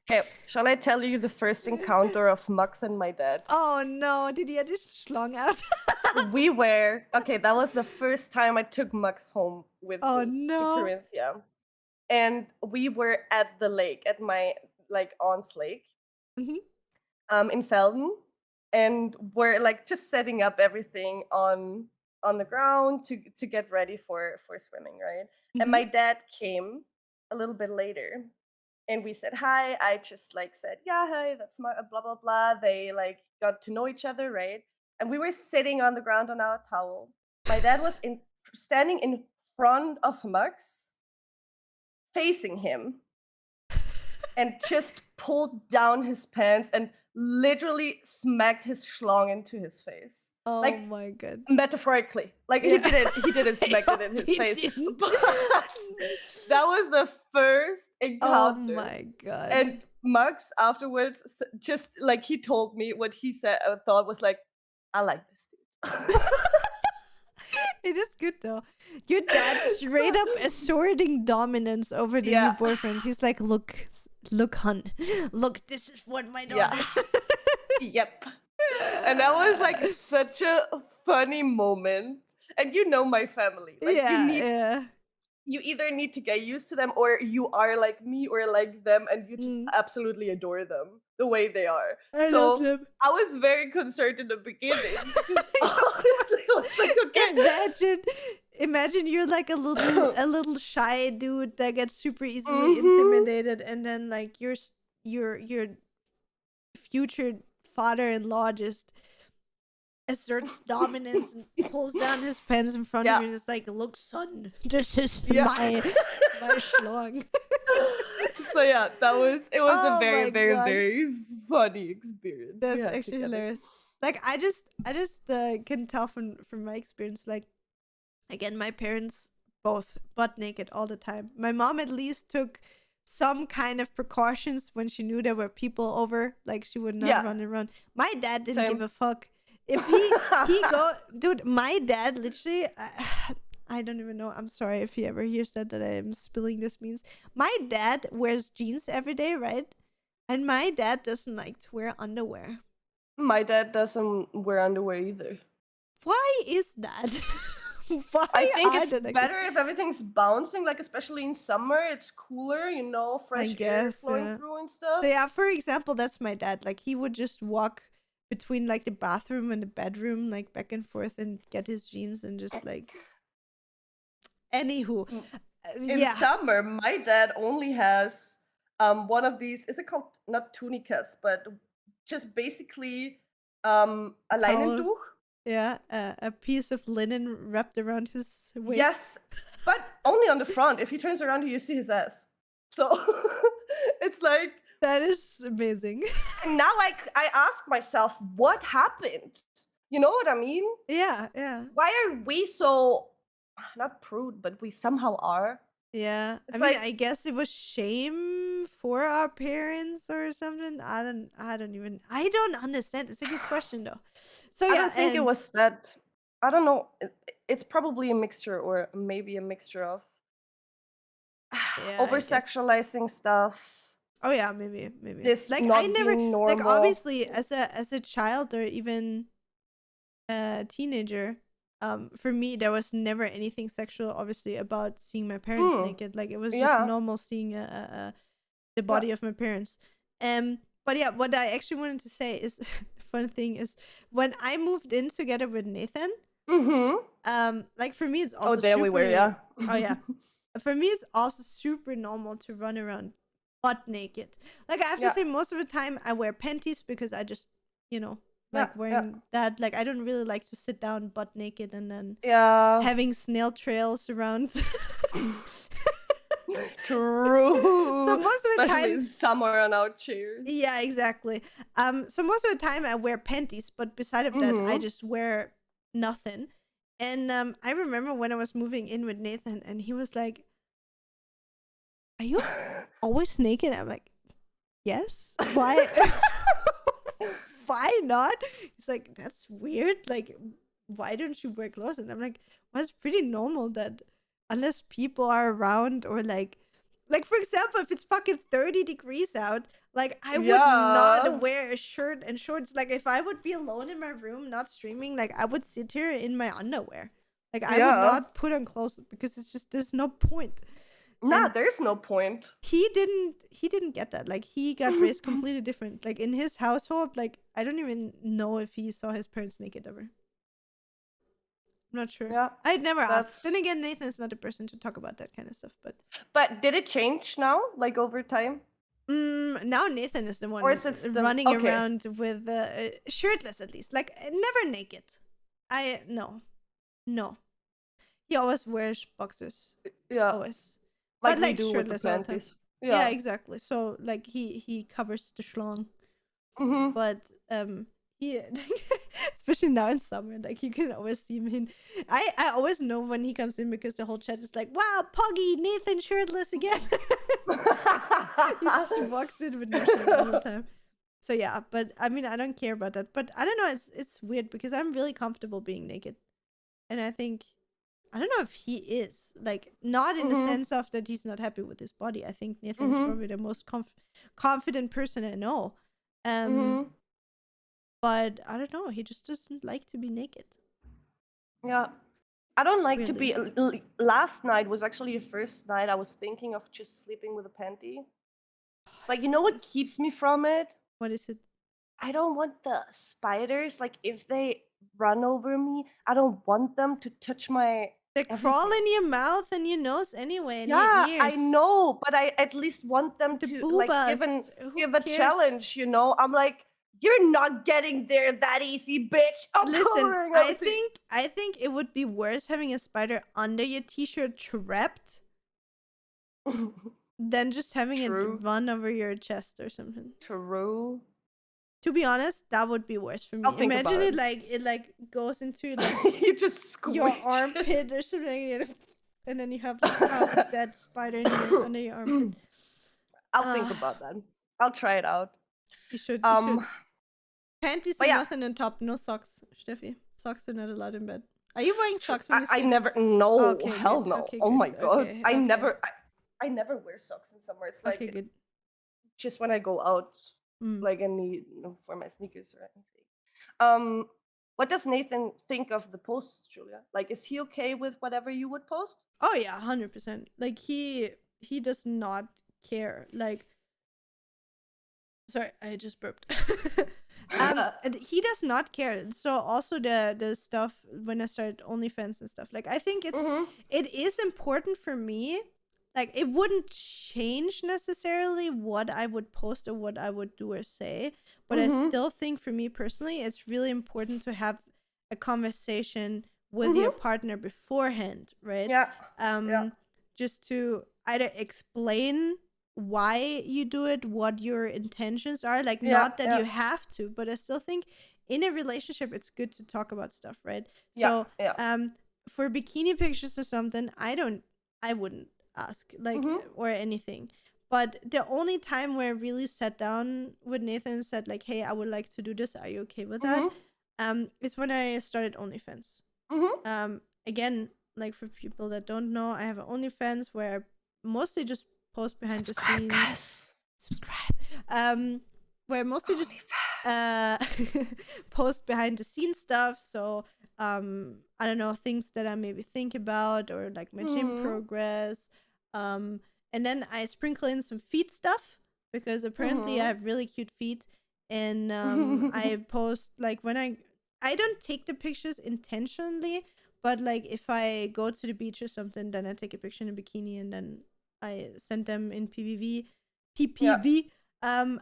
Speaker 2: Okay, shall I tell you the first encounter of Max and my dad?
Speaker 1: Oh no, did he have this schlong out?
Speaker 2: We were okay. That was the first time I took Max home with
Speaker 1: Oh
Speaker 2: me to
Speaker 1: no.
Speaker 2: Corinthia, and we were at the lake, at my like aunt's lake,
Speaker 1: Mhm.
Speaker 2: in Felden, and we're like just setting up everything on the ground to get ready for swimming, right? And
Speaker 1: Mhm.
Speaker 2: my dad came a little bit later, and we said hi. I just like said, yeah, hi, that's my blah blah blah. They like got to know each other, right? And we were sitting on the ground on our towel. My dad was standing in front of Max, facing him, and just pulled down his pants and literally smacked his schlong into his face.
Speaker 1: Oh
Speaker 2: Like
Speaker 1: my god.
Speaker 2: metaphorically. Like
Speaker 1: Yeah.
Speaker 2: he didn't smack it in his
Speaker 1: He
Speaker 2: face.
Speaker 1: didn't.
Speaker 2: But that was the first
Speaker 1: Oh
Speaker 2: encounter.
Speaker 1: my god.
Speaker 2: And Max afterwards, just like he told me what he said, I thought was like, I like this dude.
Speaker 1: It is good though. Your dad straight up asserting dominance over the new
Speaker 2: Yeah.
Speaker 1: boyfriend. He's like, look, hun, look, this is what my daughter.
Speaker 2: Yeah. Yep. And that was like such a funny moment. And you know my family. Like
Speaker 1: yeah.
Speaker 2: you either need to get used to them, or you are like me or like them and you just
Speaker 1: Mm.
Speaker 2: absolutely adore them the way they are.
Speaker 1: I
Speaker 2: So
Speaker 1: love them.
Speaker 2: I was very concerned in the beginning because honestly I was like, okay.
Speaker 1: Imagine you're like a little shy dude that gets super easily
Speaker 2: Mhm.
Speaker 1: intimidated, and then like your future father-in-law just asserts dominance and pulls down his pants in front of you and is like, look, son, this is
Speaker 2: Yeah.
Speaker 1: my schlong.
Speaker 2: So yeah, it was
Speaker 1: Oh
Speaker 2: a very,
Speaker 1: my
Speaker 2: very,
Speaker 1: God.
Speaker 2: very funny experience. we
Speaker 1: That's
Speaker 2: had
Speaker 1: actually
Speaker 2: together.
Speaker 1: hilarious. Like I just can tell from my experience, like again, my parents both butt naked all the time. My mom at least took some kind of precautions when she knew there were people over, like she would not
Speaker 2: Yeah.
Speaker 1: run around. My dad didn't
Speaker 2: Same.
Speaker 1: give a fuck. If he go, dude, my dad literally I don't even know. I'm sorry if he ever hears that I am spilling this beans. My dad wears jeans every day, right? And my dad doesn't like to wear underwear.
Speaker 2: My dad doesn't wear underwear either.
Speaker 1: Why is that? Why
Speaker 2: I think
Speaker 1: are
Speaker 2: it's
Speaker 1: they like
Speaker 2: better if everything's bouncing, like especially in summer. It's cooler, you know, fresh air
Speaker 1: guess,
Speaker 2: flowing
Speaker 1: yeah.
Speaker 2: through and stuff.
Speaker 1: So yeah, for example, that's my dad. Like he would just walk between like the bathroom and the bedroom, like back and forth, and get his jeans and just like. Anywho,
Speaker 2: In
Speaker 1: yeah,
Speaker 2: summer, my dad only has one of these. Is it called not tunicas, but just basically a Leinentuch?
Speaker 1: yeah, a piece of linen wrapped around his waist.
Speaker 2: Yes, but only on the front. If he turns around, you see his ass. So it's like.
Speaker 1: That is amazing.
Speaker 2: And now I ask myself, what happened? You know what I mean?
Speaker 1: Yeah.
Speaker 2: Why are we so, not prude, but we somehow are,
Speaker 1: Yeah. I
Speaker 2: It's
Speaker 1: mean,
Speaker 2: like,
Speaker 1: I guess it was shame for our parents or something. I don't understand. It's a good question though. So
Speaker 2: I
Speaker 1: yeah,
Speaker 2: don't think it was that. I don't know. It's probably a mixture, or maybe a mixture of
Speaker 1: yeah,
Speaker 2: over
Speaker 1: I guess.
Speaker 2: sexualizing stuff,
Speaker 1: Oh yeah, maybe.
Speaker 2: this
Speaker 1: Like I
Speaker 2: not
Speaker 1: never
Speaker 2: being
Speaker 1: like
Speaker 2: normal.
Speaker 1: obviously as a child or even a teenager, for me there was never anything sexual obviously about seeing my parents
Speaker 2: Mm,
Speaker 1: naked. Like it was just
Speaker 2: yeah,
Speaker 1: normal seeing the
Speaker 2: yeah.
Speaker 1: body of my parents. But yeah, what I actually wanted to say is the fun thing is when I moved in together with Nathan,
Speaker 2: Mm-hmm.
Speaker 1: like for me it's
Speaker 2: Oh,
Speaker 1: also
Speaker 2: there we were,
Speaker 1: super
Speaker 2: yeah.
Speaker 1: oh yeah. For me it's also super normal to run around butt naked. Like I have to
Speaker 2: Yeah,
Speaker 1: say most of the time I wear panties because I just,
Speaker 2: yeah,
Speaker 1: like
Speaker 2: yeah,
Speaker 1: wearing that. Like I don't really like to sit down butt naked and then
Speaker 2: yeah.
Speaker 1: having snail trails around. So
Speaker 2: True.
Speaker 1: most of the
Speaker 2: Especially
Speaker 1: time,
Speaker 2: somewhere on our chairs.
Speaker 1: yeah, exactly. So most of the time I wear panties, but beside of that, I
Speaker 2: Mm-hmm.
Speaker 1: just wear nothing. And I remember when I was moving in with Nathan, and he was like, "Are you always naked?" I'm like, "Yes." Why? Why not? He's like, "That's weird. Like, why don't you wear clothes?" And I'm like, "Well, it's pretty normal that unless people are around or like for example, if it's fucking 30 degrees out, like I would not
Speaker 2: Yeah,
Speaker 1: wear a shirt and shorts. Like if I would be alone in my room not streaming, like I would sit here in my underwear. Like I would
Speaker 2: yeah.
Speaker 1: not put on clothes because it's just there's no point."
Speaker 2: Nah,
Speaker 1: And
Speaker 2: there's no point.
Speaker 1: he didn't get that. Like he got raised completely different. Like in his household, like I don't even know if he saw his parents naked ever. I'm not sure.
Speaker 2: Yeah,
Speaker 1: I'd never asked. Then
Speaker 2: that's.
Speaker 1: again, Nathan's not a person to talk about that kind of stuff. But
Speaker 2: But did it change now, like over time?
Speaker 1: now Nathan is the
Speaker 2: Or
Speaker 1: one
Speaker 2: is it still.
Speaker 1: running
Speaker 2: Okay.
Speaker 1: around with shirtless at least. Like never naked. I no. He always wears boxers.
Speaker 2: Yeah,
Speaker 1: Always, but
Speaker 2: like we
Speaker 1: like
Speaker 2: do with the
Speaker 1: shirtless all the time.
Speaker 2: panties.
Speaker 1: Yeah,
Speaker 2: Yeah.
Speaker 1: exactly. So like he covers the schlong.
Speaker 2: Mm-hmm.
Speaker 1: But he especially now in summer, like you can always see him in. I always know when he comes in because the whole chat is like, "Wow, Poggy, Nathan shirtless again." He just walks in with no shirt all the time. So yeah, but I mean I don't care about that. But I don't know, it's weird because I'm really comfortable being naked. And I don't know if he is. Like not in the
Speaker 2: Mm-hmm.
Speaker 1: sense of that he's not happy with his body. I think Nathan is
Speaker 2: Mm-hmm.
Speaker 1: probably the most confident person I know. Um
Speaker 2: Mm-hmm.
Speaker 1: but I don't know. He just doesn't like to be naked.
Speaker 2: Yeah. I don't like to
Speaker 1: Weirdly.
Speaker 2: be. Last night was actually the first night I was thinking of just sleeping with a panty. But you know what keeps me from it?
Speaker 1: What is it?
Speaker 2: I don't want the spiders. Like, if they run over me, I don't want them to touch my
Speaker 1: They crawl
Speaker 2: everything.
Speaker 1: in your mouth and your nose anyway, and your
Speaker 2: Yeah, I
Speaker 1: ears.
Speaker 2: know, but I at least want them
Speaker 1: The
Speaker 2: to like
Speaker 1: boobas. Who
Speaker 2: give a
Speaker 1: cares?
Speaker 2: challenge. I'm like, you're not getting there that easy, bitch. I'm
Speaker 1: Listen,
Speaker 2: covering
Speaker 1: I
Speaker 2: everything.
Speaker 1: think I think it would be worse having a spider under your t-shirt trapped than just having it
Speaker 2: True.
Speaker 1: run over your chest or something.
Speaker 2: True.
Speaker 1: To be honest, that would be worse for me.
Speaker 2: I'll think
Speaker 1: Imagine
Speaker 2: about
Speaker 1: it goes into like
Speaker 2: You just squish.
Speaker 1: your armpit or something, and then you have like half a dead spider in under your armpit.
Speaker 2: I'll think
Speaker 1: Uh,
Speaker 2: about that. I'll try it out.
Speaker 1: you should. You should.
Speaker 2: Um,
Speaker 1: Panties
Speaker 2: but
Speaker 1: and
Speaker 2: yeah,
Speaker 1: nothing on top. No socks, Steffi. Socks are not allowed in bed. Are you wearing socks when
Speaker 2: I,
Speaker 1: you
Speaker 2: I
Speaker 1: sleep?
Speaker 2: never. No,
Speaker 1: Okay,
Speaker 2: hell
Speaker 1: good.
Speaker 2: no.
Speaker 1: Okay,
Speaker 2: Oh my
Speaker 1: good.
Speaker 2: god,
Speaker 1: Okay,
Speaker 2: I
Speaker 1: okay.
Speaker 2: never. I never wear socks in summer. It's
Speaker 1: Okay,
Speaker 2: like
Speaker 1: good.
Speaker 2: just when I go out,
Speaker 1: Mm.
Speaker 2: like I need for my sneakers or anything. What does Nathan think of the posts, Julia? Like, is he okay with whatever you would post?
Speaker 1: Oh yeah, 100%. Like he does not care. Like, sorry, I just burped. And he does not care. So also the stuff when I started OnlyFans and stuff. Like I think
Speaker 2: Mm-hmm.
Speaker 1: it is important for me. Like it wouldn't change necessarily what I would post or what I would do or say, but I
Speaker 2: Mm-hmm.
Speaker 1: still think for me personally it's really important to have a conversation with your
Speaker 2: Mm-hmm.
Speaker 1: partner beforehand, right?
Speaker 2: Yeah. Yeah.
Speaker 1: Um just to either explain why you do it, what your intentions are, like
Speaker 2: Yeah.
Speaker 1: not that
Speaker 2: Yeah.
Speaker 1: you have to, but I still think in a relationship it's good to talk about stuff, right?
Speaker 2: Yeah.
Speaker 1: So
Speaker 2: Yeah.
Speaker 1: for bikini pictures or something, I wouldn't ask, like,
Speaker 2: Mhm.
Speaker 1: or anything. But the only time where I really sat down with Nathan and said, like, hey, I would like to do this. Are you okay with that?
Speaker 2: Mhm.
Speaker 1: Is when I started OnlyFans.
Speaker 2: Mhm.
Speaker 1: Again, like for people that don't know, I have an OnlyFans where I mostly just post behind the
Speaker 2: Subscribe,
Speaker 1: scenes.
Speaker 2: guys.
Speaker 1: Subscribe. Where I mostly just
Speaker 2: OnlyFans.
Speaker 1: post behind the scenes stuff. So I don't know, things that I maybe think about, or like my gym
Speaker 2: Mhm.
Speaker 1: progress. And then I sprinkle in some feet stuff, because apparently I
Speaker 2: Mhm.
Speaker 1: have really cute feet. And I post, like, when I don't take the pictures intentionally, but like if I go to the beach or something, then I take a picture in a bikini and then I send them in
Speaker 2: Yeah.
Speaker 1: PPV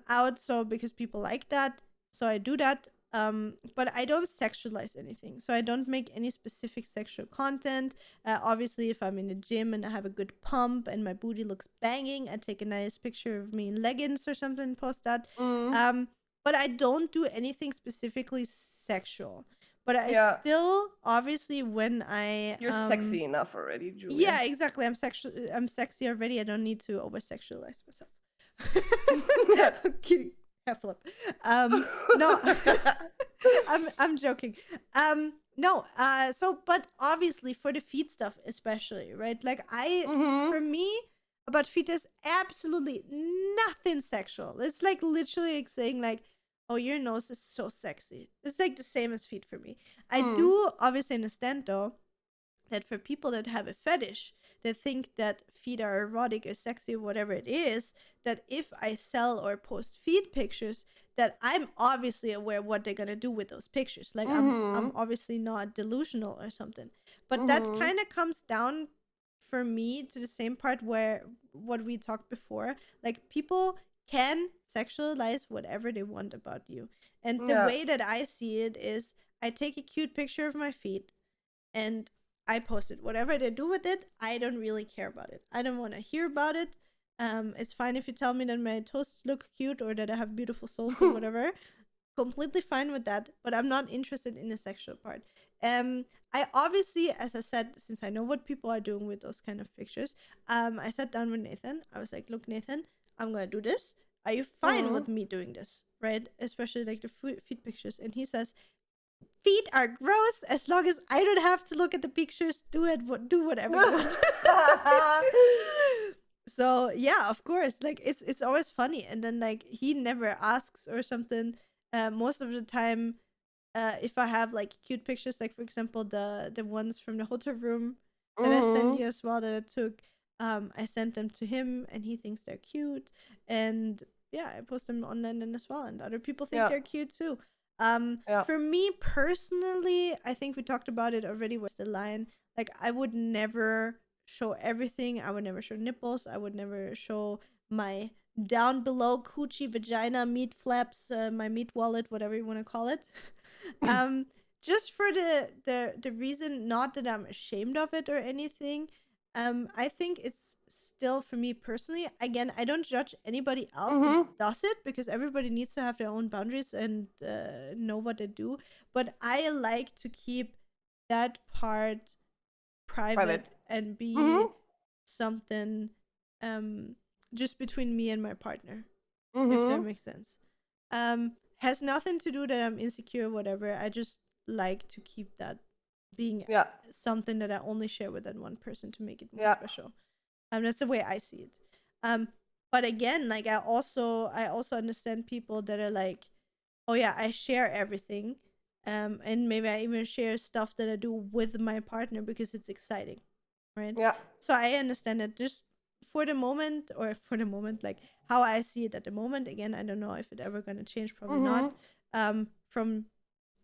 Speaker 1: out, so because people like that, so I do that. But I don't sexualize anything, so I don't make any specific sexual content. Obviously, if I'm in the gym and I have a good pump and my booty looks banging, I take a nice picture of me in leggings or something and post that.
Speaker 2: Mm.
Speaker 1: But I don't do anything specifically sexual. But I
Speaker 2: Yeah.
Speaker 1: still, obviously, when I
Speaker 2: You're sexy enough already, Julia.
Speaker 1: yeah, exactly. I'm sexy already. I don't need to over sexualize myself. I'm kidding. Half flip. No, I'm joking. No. So, but obviously for the feet stuff, especially, right? Like
Speaker 2: Mhm.
Speaker 1: for me, about feet is absolutely nothing sexual. It's like literally like saying like, oh, your nose is so sexy. It's like the same as feet for me. I
Speaker 2: Mm.
Speaker 1: do obviously understand though that for people that have a fetish, that think that feet are erotic or sexy or whatever it is, that if I sell or post feet pictures, that I'm obviously aware what they're gonna do with those pictures. Like I'm
Speaker 2: Mhm.
Speaker 1: obviously not delusional or something. But that
Speaker 2: Mhm.
Speaker 1: kind of comes down for me to the same part where what we talked before. Like people can sexualize whatever they want about you. And the
Speaker 2: Yeah.
Speaker 1: way that I see it is I take a cute picture of my feet and I post it. Whatever they do with it, I don't really care about it. I don't want to hear about it. It's fine if you tell me that my toes look cute or that I have beautiful soles or whatever. Completely fine with that, but I'm not interested in the sexual part. I obviously, as I said, since I know what people are doing with those kind of pictures, I sat down with Nathan. I was like, "Look, Nathan, I'm gonna do this. Are you fine
Speaker 2: Mhm.
Speaker 1: with me doing this? Right? Especially like the feet pictures." And he says, feet are gross as long as I don't have to look at the pictures. Do whatever you want. So yeah, of course. Like it's always funny, and then like he never asks or something. Most of the time, if I have like cute pictures, like for example the ones from the hotel room that I sent
Speaker 2: Mhm.
Speaker 1: you as well that I took, I sent them to him, and he thinks they're cute, and yeah, I post them online then as well, and other people think
Speaker 2: Yeah.
Speaker 1: they're cute too.
Speaker 2: Yeah.
Speaker 1: For me personally, I think we talked about it already. Where's the line? Like, I would never show everything. I would never show nipples. I would never show my down below coochie, vagina, meat flaps, my meat wallet, whatever you want to call it. um, just for the reason, not that I'm ashamed of it or anything. I think it's still for me personally. Again, I don't judge anybody else that
Speaker 2: Mhm.
Speaker 1: does it because everybody needs to have their own boundaries and know what they do. But I like to keep that part
Speaker 2: Private.
Speaker 1: private and be
Speaker 2: Mhm.
Speaker 1: something um just between me and my partner, if that
Speaker 2: Mhm.
Speaker 1: makes sense. Has nothing to do that I'm insecure or whatever. I just like to keep that being
Speaker 2: Yeah.
Speaker 1: something that I only share with that one person to make it more
Speaker 2: Yeah.
Speaker 1: special. That's the way I see it. Um, but again, like I also understand people that are like, oh yeah, I share everything. And maybe I even share stuff that I do with my partner because it's exciting, right?
Speaker 2: Yeah.
Speaker 1: So I understand it just for the moment, like how I see it at the moment. Again, I don't know if it ever gonna change, probably not.
Speaker 2: Mhm.
Speaker 1: From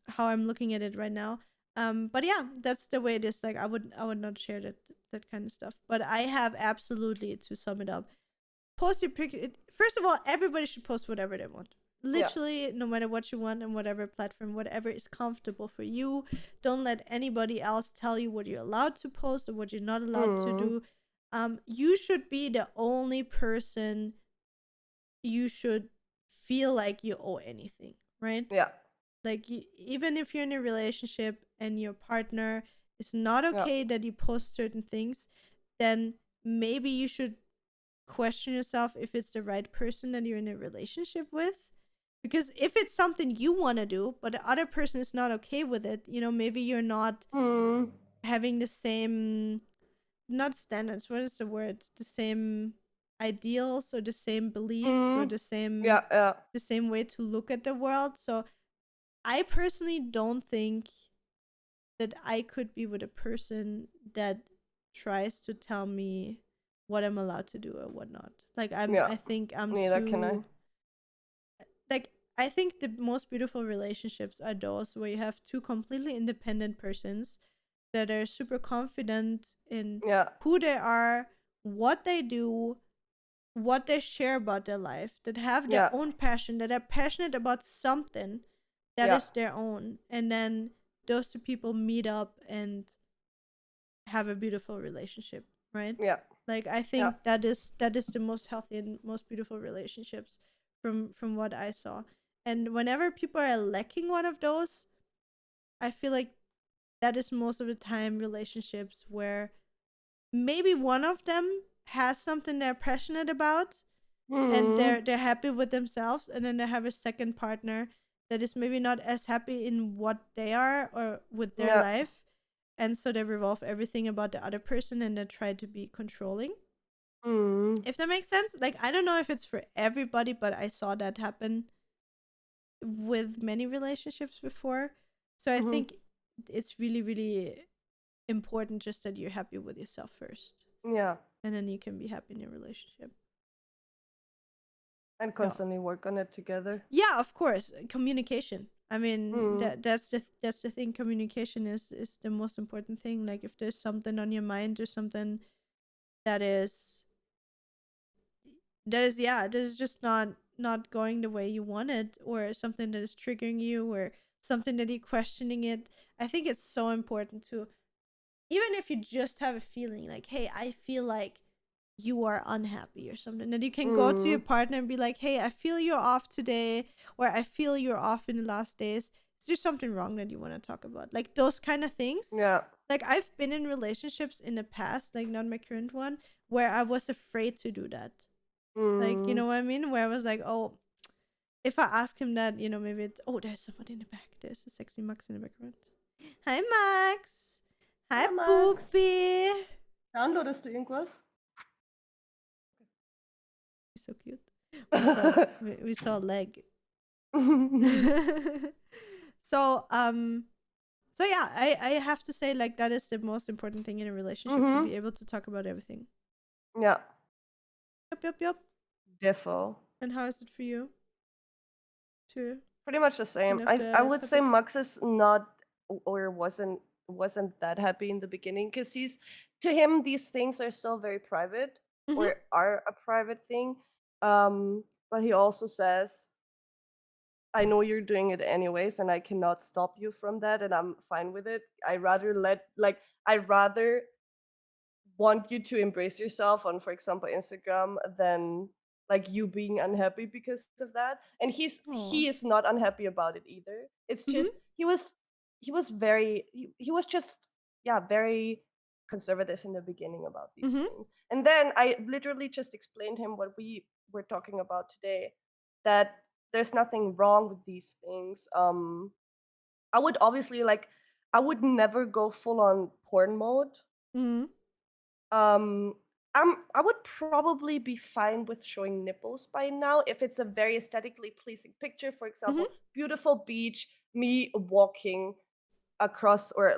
Speaker 1: how I'm looking at it right now. But yeah, that's the way it is. Like I would not share that kind of stuff. But I have absolutely, to sum it up, post your picture. First of all, everybody should post whatever they want.
Speaker 2: Yeah.
Speaker 1: Literally, no matter what you want and whatever platform, whatever is comfortable for you. Don't let anybody else tell you what you're allowed to post or what you're not allowed to
Speaker 2: Mhm.
Speaker 1: do. You should be the only person you should feel like you owe anything, right?
Speaker 2: Yeah.
Speaker 1: Like even if you're in a relationship and your partner is not
Speaker 2: Yeah.
Speaker 1: okay that you post certain things, then maybe you should question yourself if it's the right person that you're in a relationship with. Because if it's something you want to do, but the other person is not okay with it, maybe you're not
Speaker 2: Mm.
Speaker 1: having the same, not standards, what is the word? The same ideals or the same beliefs or
Speaker 2: Mm.
Speaker 1: the same
Speaker 2: Yeah.
Speaker 1: the same way to look at the world. So I personally don't think that I could be with a person that tries to tell me what I'm allowed to do or whatnot. Like
Speaker 2: Yeah.
Speaker 1: I think I'm
Speaker 2: Neither can I.
Speaker 1: too, like, I think the most beautiful relationships are those where you have two completely independent persons that are super confident in
Speaker 2: Yeah.
Speaker 1: who they are, what they do, what they share about their life, that have their
Speaker 2: Yeah.
Speaker 1: own passion, that are passionate about something that
Speaker 2: Yeah.
Speaker 1: is their own. And then those two people meet up and have a beautiful relationship, right?
Speaker 2: Yeah.
Speaker 1: Like I
Speaker 2: Yeah.
Speaker 1: think that is the most healthy and most beautiful relationships from what I saw. And whenever people are lacking one of those, I feel like that is most of the time relationships where maybe one of them has something they're passionate about and
Speaker 2: Mm.
Speaker 1: they're happy with themselves, and then they have a second partner that is maybe not as happy in what they are or with their
Speaker 2: Yeah.
Speaker 1: life, and so they revolve everything about the other person and they try to be controlling,
Speaker 2: Mm.
Speaker 1: if that makes sense. Like I don't know if it's for everybody, but I saw that happen with many relationships before. So I
Speaker 2: Mhm.
Speaker 1: think it's really, really important just that you're happy with yourself first,
Speaker 2: Yeah.
Speaker 1: and then you can be happy in your relationship.
Speaker 2: And
Speaker 1: So
Speaker 2: constantly work on it together.
Speaker 1: yeah, of course, communication. I mean,
Speaker 2: Mm.
Speaker 1: that's the thing. Communication is the most important thing. Like if there's something on your mind or something that is that is just not going the way you want it, or something that is triggering you, or something that you're questioning it, I think it's so important to, even if you just have a feeling like, hey, I feel like you are unhappy or something, that you can go to your
Speaker 2: Mm.
Speaker 1: partner and be like, hey, I feel you're off today, or I feel you're off in the last days. Is there something wrong that you want to talk about? Like those kind of things.
Speaker 2: Yeah.
Speaker 1: Like I've been in relationships in the past, like not my current one, where I was afraid to do that. Like, you
Speaker 2: Mm.
Speaker 1: know what I mean? Where I was like, oh, if I ask him that, maybe it's, oh, there's somebody in the back. There's a sexy Max in the background. Hi, Max. Hi,
Speaker 2: Hi, Max.
Speaker 1: Boopy.
Speaker 2: Downloadest du irgendwas?
Speaker 1: He's so cute. We saw a leg. So yeah, I have to say, like, that is the most important thing in a relationship, to be able to talk about everything.
Speaker 2: Yeah.
Speaker 1: Yup.
Speaker 2: Defo.
Speaker 1: And how is it for you?
Speaker 2: Pretty much the same.
Speaker 1: Kind of
Speaker 2: I
Speaker 1: the
Speaker 2: would say
Speaker 1: topic.
Speaker 2: Max is not or wasn't that happy in the beginning because to him these things are still very private
Speaker 1: Mm-hmm.
Speaker 2: or are a private thing. But he also says, I know you're doing it anyways, and I cannot stop you from that, and I'm fine with it. I rather want you to embrace yourself on, for example, Instagram than like you being unhappy because of that. And
Speaker 1: Aw.
Speaker 2: he is not unhappy about it either. It's
Speaker 1: Mm-hmm.
Speaker 2: just he was just very conservative in the beginning about these
Speaker 1: Mm-hmm.
Speaker 2: things. And then I literally just explained him what we were talking about today, that there's nothing wrong with these things. I would obviously I would never go full on porn mode.
Speaker 1: Mm-hmm.
Speaker 2: um, I would probably be fine with showing nipples by now if it's a very aesthetically pleasing picture. For example,
Speaker 1: Mm-hmm.
Speaker 2: beautiful beach, me walking across or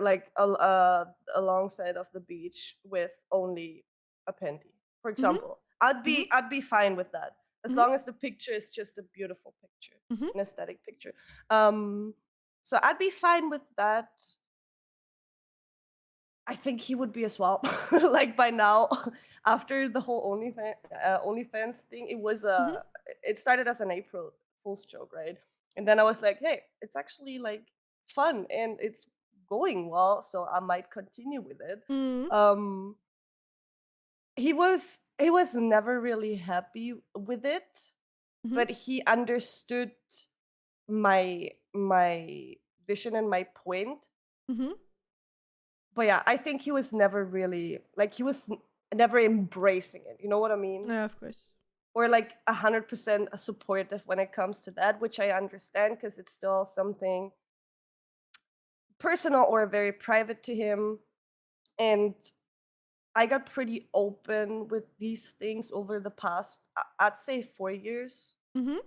Speaker 2: alongside of the beach with only a panty. For
Speaker 1: Mm-hmm.
Speaker 2: example,
Speaker 1: Mm-hmm.
Speaker 2: I'd be fine with that as
Speaker 1: Mm-hmm.
Speaker 2: long as the picture is just a beautiful picture,
Speaker 1: Mm-hmm.
Speaker 2: an aesthetic picture. So I'd be fine with that. I think he would be as well. Like by now, after the whole OnlyFans thing,
Speaker 1: Mm-hmm.
Speaker 2: it started as an April Fool's joke, right? And then I was like, hey, it's actually like fun and it's going well, so I might continue with it.
Speaker 1: Mm-hmm.
Speaker 2: Um, he was never really happy with it,
Speaker 1: Mm-hmm.
Speaker 2: but he understood my vision and my point.
Speaker 1: Mm-hmm.
Speaker 2: But yeah, I think he was never really like never embracing it. You know what I mean?
Speaker 1: Yeah, of course.
Speaker 2: Or like 100% supportive when it comes to that, which I understand because it's still something personal or very private to him. And I got pretty open with these things over the past, I'd say 4 years,
Speaker 1: Mm-hmm.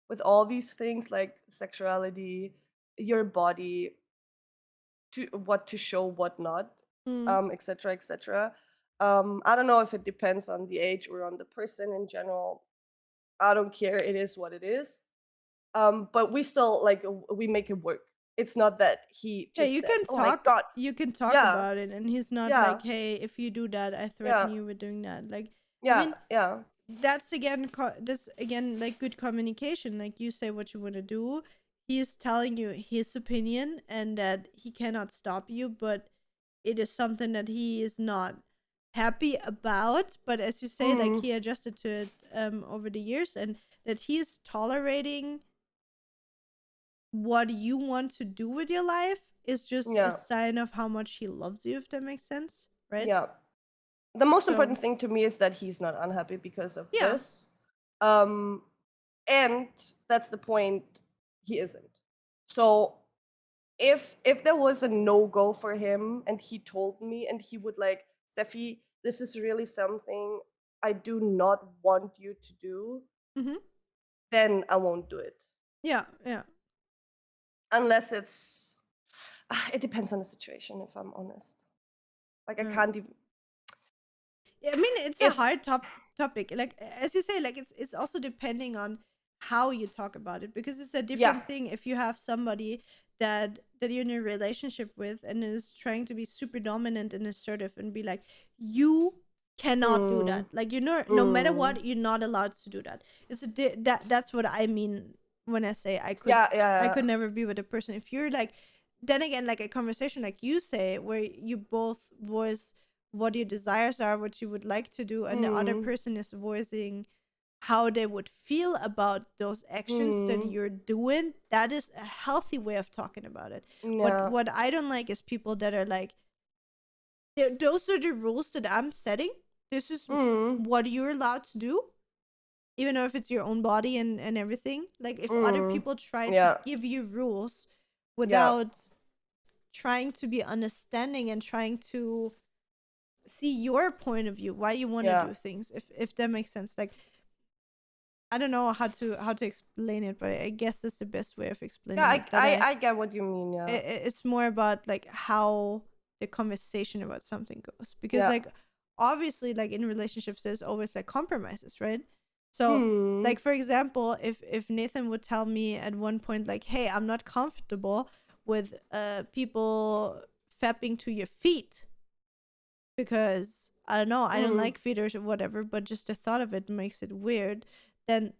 Speaker 2: with all these things like sexuality, your body, to what to show, what not,
Speaker 1: Mm.
Speaker 2: etc., etc. I don't know if it depends on the age or on the person in general. I don't care. It is what it is. But we still like we make it work. It's not that he
Speaker 1: Yeah,
Speaker 2: just says, "Oh my god,
Speaker 1: you can talk
Speaker 2: yeah,
Speaker 1: about it, and he's not
Speaker 2: yeah,
Speaker 1: like, hey, if you do that, I threaten
Speaker 2: yeah,
Speaker 1: you with doing that. Like, I
Speaker 2: yeah,
Speaker 1: mean,
Speaker 2: yeah,
Speaker 1: that's again like good communication. Like, you say what you want to do. He's telling you his opinion and that he cannot stop you, but it is something that he is not happy about. But as you say, like,
Speaker 2: mm,
Speaker 1: he adjusted to it over the years, and that he's tolerating what you want to do with your life is just a
Speaker 2: yeah,
Speaker 1: sign of how much he loves you, if that makes sense, right?
Speaker 2: yeah. The most
Speaker 1: So
Speaker 2: important thing to me is that he's not unhappy because of
Speaker 1: yeah.
Speaker 2: this. Um, and that's the point. He isn't. So if there was a no-go for him and he told me and he would like, Steffi, this is really something I do not want you to do,
Speaker 1: Mm-hmm.
Speaker 2: then I won't do it.
Speaker 1: Yeah, yeah.
Speaker 2: Unless it's it depends on the situation, if I'm honest. Like I
Speaker 1: Yeah.
Speaker 2: can't even
Speaker 1: I mean, it's a
Speaker 2: if
Speaker 1: hard topic. Like, as you say, like, it's also depending on how you talk about it, because it's a
Speaker 2: yeah.
Speaker 1: different thing if you have somebody that you're in a relationship with and is trying to be super dominant and assertive and be like, you cannot do
Speaker 2: Mm,
Speaker 1: that. Like, you know, no matter
Speaker 2: mm.
Speaker 1: what, you're not allowed to do that. That's what I mean when I say
Speaker 2: Yeah,
Speaker 1: I
Speaker 2: yeah,
Speaker 1: could never be with a person. If you're like, then again, like a conversation like you say, where you both voice what your desires are, what you would like to do,
Speaker 2: yeah.
Speaker 1: and the other person is voicing how they would feel about those actions that
Speaker 2: Mm,
Speaker 1: you're doing, that is a healthy way of talking about it.
Speaker 2: yeah.
Speaker 1: What I don't like is people that are like, those are the rules that I'm setting. This is
Speaker 2: Mm,
Speaker 1: what you're allowed to do, even though if it's your own body and everything. Like, if other
Speaker 2: mm.
Speaker 1: people try to
Speaker 2: Yeah,
Speaker 1: give you rules
Speaker 2: yeah,
Speaker 1: without trying to be understanding and trying to see your point of view, why you want to
Speaker 2: yeah.
Speaker 1: do things, if that makes sense. Like, I don't know how to explain it, but I guess that's the best way of
Speaker 2: Yeah,
Speaker 1: explaining it, that
Speaker 2: I get what you mean, yeah.
Speaker 1: it's more about like how the conversation about something goes, because
Speaker 2: Yeah.
Speaker 1: like, obviously, like, in relationships there's always like compromises, right? So,
Speaker 2: Mm,
Speaker 1: like, for example, if Nathan would tell me at one point, like, hey, I'm not comfortable with people fapping to your feet, because I don't know, I don't
Speaker 2: mm,
Speaker 1: like feet or whatever, but just the thought of it makes it weird, then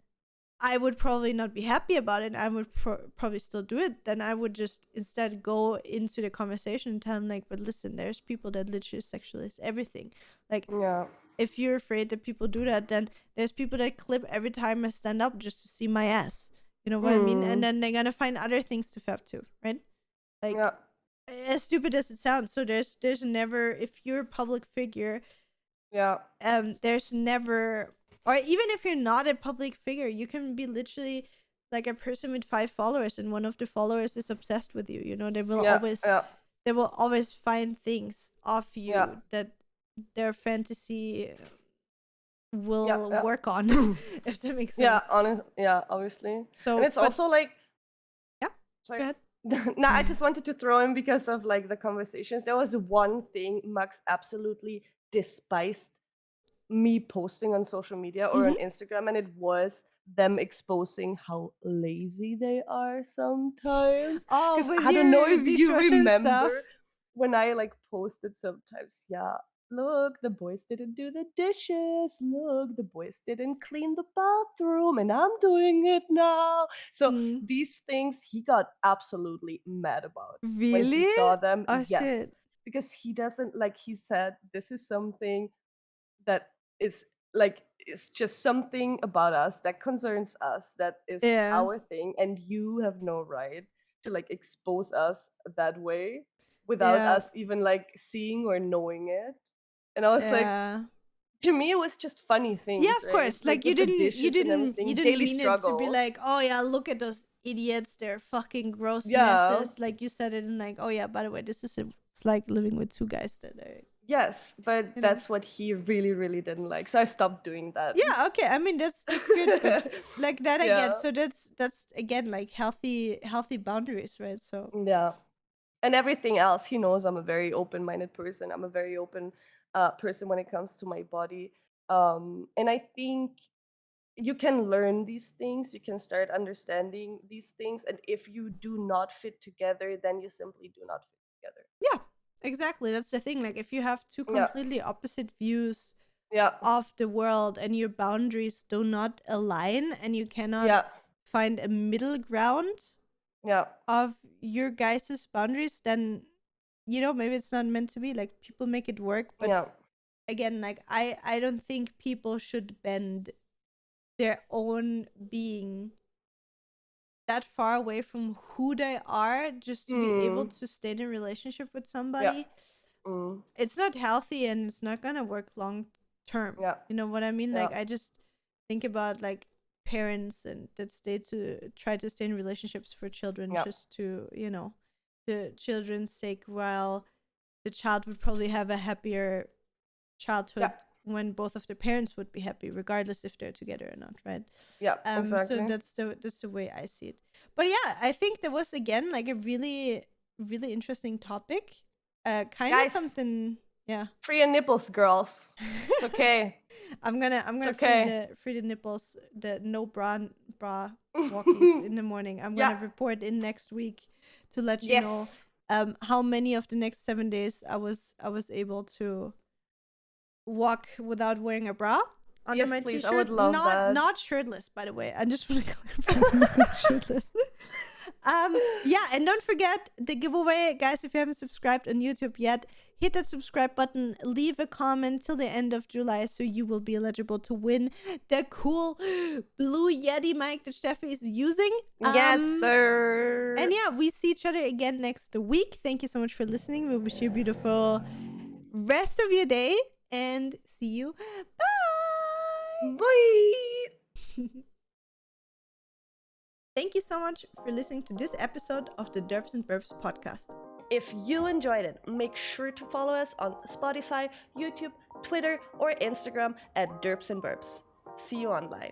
Speaker 1: I would probably not be happy about it. I would probably still do it. Then I would just instead go into the conversation and tell him, like, but listen, there's people that literally sexualize everything. Like,
Speaker 2: yeah.
Speaker 1: if you're afraid that people do that, then there's people that clip every time I stand up just to see my ass. You know what I mean? And
Speaker 2: Mm,
Speaker 1: then they're gonna find other things to fap to, right? Like,
Speaker 2: yeah.
Speaker 1: as stupid as it sounds. So there's never, if you're a public figure,
Speaker 2: Yeah.
Speaker 1: there's never, or even if you're not a public figure, you can be literally like a person with 5 followers and one of the followers is obsessed with you. You know,
Speaker 2: Yeah. Yeah.
Speaker 1: they will always find things of
Speaker 2: Yeah.
Speaker 1: you that their fantasy
Speaker 2: Yeah.
Speaker 1: will
Speaker 2: Yeah.
Speaker 1: work on, if that makes
Speaker 2: Yeah,
Speaker 1: sense.
Speaker 2: yeah, obviously. And
Speaker 1: So,
Speaker 2: it's
Speaker 1: but
Speaker 2: also like
Speaker 1: yeah,
Speaker 2: sorry.
Speaker 1: go ahead.
Speaker 2: No, I just wanted to throw in because of like the conversations. There was one thing Max absolutely despised me posting on social media or on
Speaker 1: Mm-hmm.
Speaker 2: Instagram, and it was them exposing how lazy they are sometimes.
Speaker 1: Oh,
Speaker 2: Because
Speaker 1: with
Speaker 2: I don't know
Speaker 1: your
Speaker 2: if you
Speaker 1: dishwasher
Speaker 2: remember
Speaker 1: stuff.
Speaker 2: when I like posted sometimes, yeah, look, the boys didn't do the dishes. Look, the boys didn't clean the bathroom, and I'm doing it now. So
Speaker 1: Mm.
Speaker 2: these things he got absolutely mad about when he
Speaker 1: Really?
Speaker 2: saw them.
Speaker 1: Oh
Speaker 2: Yes,
Speaker 1: shit.
Speaker 2: because he doesn't like he said this is something that is like it's just something about us that concerns us, that is
Speaker 1: Yeah.
Speaker 2: our thing, and you have no right to like expose us that way without
Speaker 1: Yeah.
Speaker 2: us even like seeing or knowing it. And I was like,
Speaker 1: Yeah.
Speaker 2: to me it was just funny things.
Speaker 1: Yeah, of
Speaker 2: right?
Speaker 1: course. Like you
Speaker 2: with the
Speaker 1: didn't,
Speaker 2: dishes and everything,
Speaker 1: you didn't
Speaker 2: daily
Speaker 1: mean it to be like,
Speaker 2: struggles.
Speaker 1: oh yeah, look at those idiots, they're fucking gross
Speaker 2: Yeah.
Speaker 1: messes. Like you said it in like, oh yeah, by the way, it's like living with two guys that are.
Speaker 2: Yes, but
Speaker 1: You know.
Speaker 2: that's what he really, really didn't like. So I stopped doing that.
Speaker 1: Yeah, okay. I mean that's good, but like that I
Speaker 2: Yeah.
Speaker 1: get. So that's again like healthy boundaries, right? So
Speaker 2: Yeah. And everything else, he knows I'm a very open-minded person. I'm a very open person when it comes to my body. And I think you can learn these things. You can start understanding these things. And if you do not fit together, then you simply do not fit together.
Speaker 1: yeah, exactly. That's the thing. Like if you have two
Speaker 2: Yeah.
Speaker 1: completely opposite views
Speaker 2: Yeah.
Speaker 1: of the world and your boundaries do not align and you cannot
Speaker 2: Yeah.
Speaker 1: find a middle ground
Speaker 2: Yeah.
Speaker 1: of your guys' boundaries, then maybe it's not meant to be. Like people make it work, but
Speaker 2: Yeah.
Speaker 1: again, like I don't think people should bend their own being that far away from who they are just to be able to stay in a relationship with somebody. It's not healthy and it's not gonna work long term.
Speaker 2: Yeah.
Speaker 1: You know what I mean?
Speaker 2: Yeah.
Speaker 1: Like I just think about like parents and that try to stay in relationships for children
Speaker 2: Yeah.
Speaker 1: just to, the children's sake, while the child would probably have a happier childhood when both of the parents would be happy, regardless if they're together or not, right?
Speaker 2: Yeah. Exactly.
Speaker 1: So that's the way I see it. But yeah, I think there was again like a really, really interesting topic. Kind of
Speaker 2: Guys,
Speaker 1: something. Yeah.
Speaker 2: Free your nipples, girls. It's okay.
Speaker 1: I'm gonna
Speaker 2: okay.
Speaker 1: free the nipples, the no bra walkies in the morning. I'm gonna report in next week to let you know how many of the next 7 days I was able to walk without wearing a bra under my
Speaker 2: please.
Speaker 1: t-shirt.
Speaker 2: I would love that.
Speaker 1: Not shirtless, by the way. I just want to clarify, not shirtless. Yeah, and don't forget the giveaway, guys. If you haven't subscribed on YouTube yet, hit that subscribe button, leave a comment till the end of July so you will be eligible to win the cool Blue Yeti mic that Steffi is using.
Speaker 2: Yes, sir.
Speaker 1: And yeah, we see each other again next week. Thank you so much for listening. We wish you a beautiful rest of your day and see you. Bye.
Speaker 2: Bye.
Speaker 1: Thank you so much for listening to this episode of the Derps and Burps podcast.
Speaker 2: If you enjoyed it, make sure to follow us on Spotify, YouTube, Twitter, or Instagram at derps'nburps. See you online.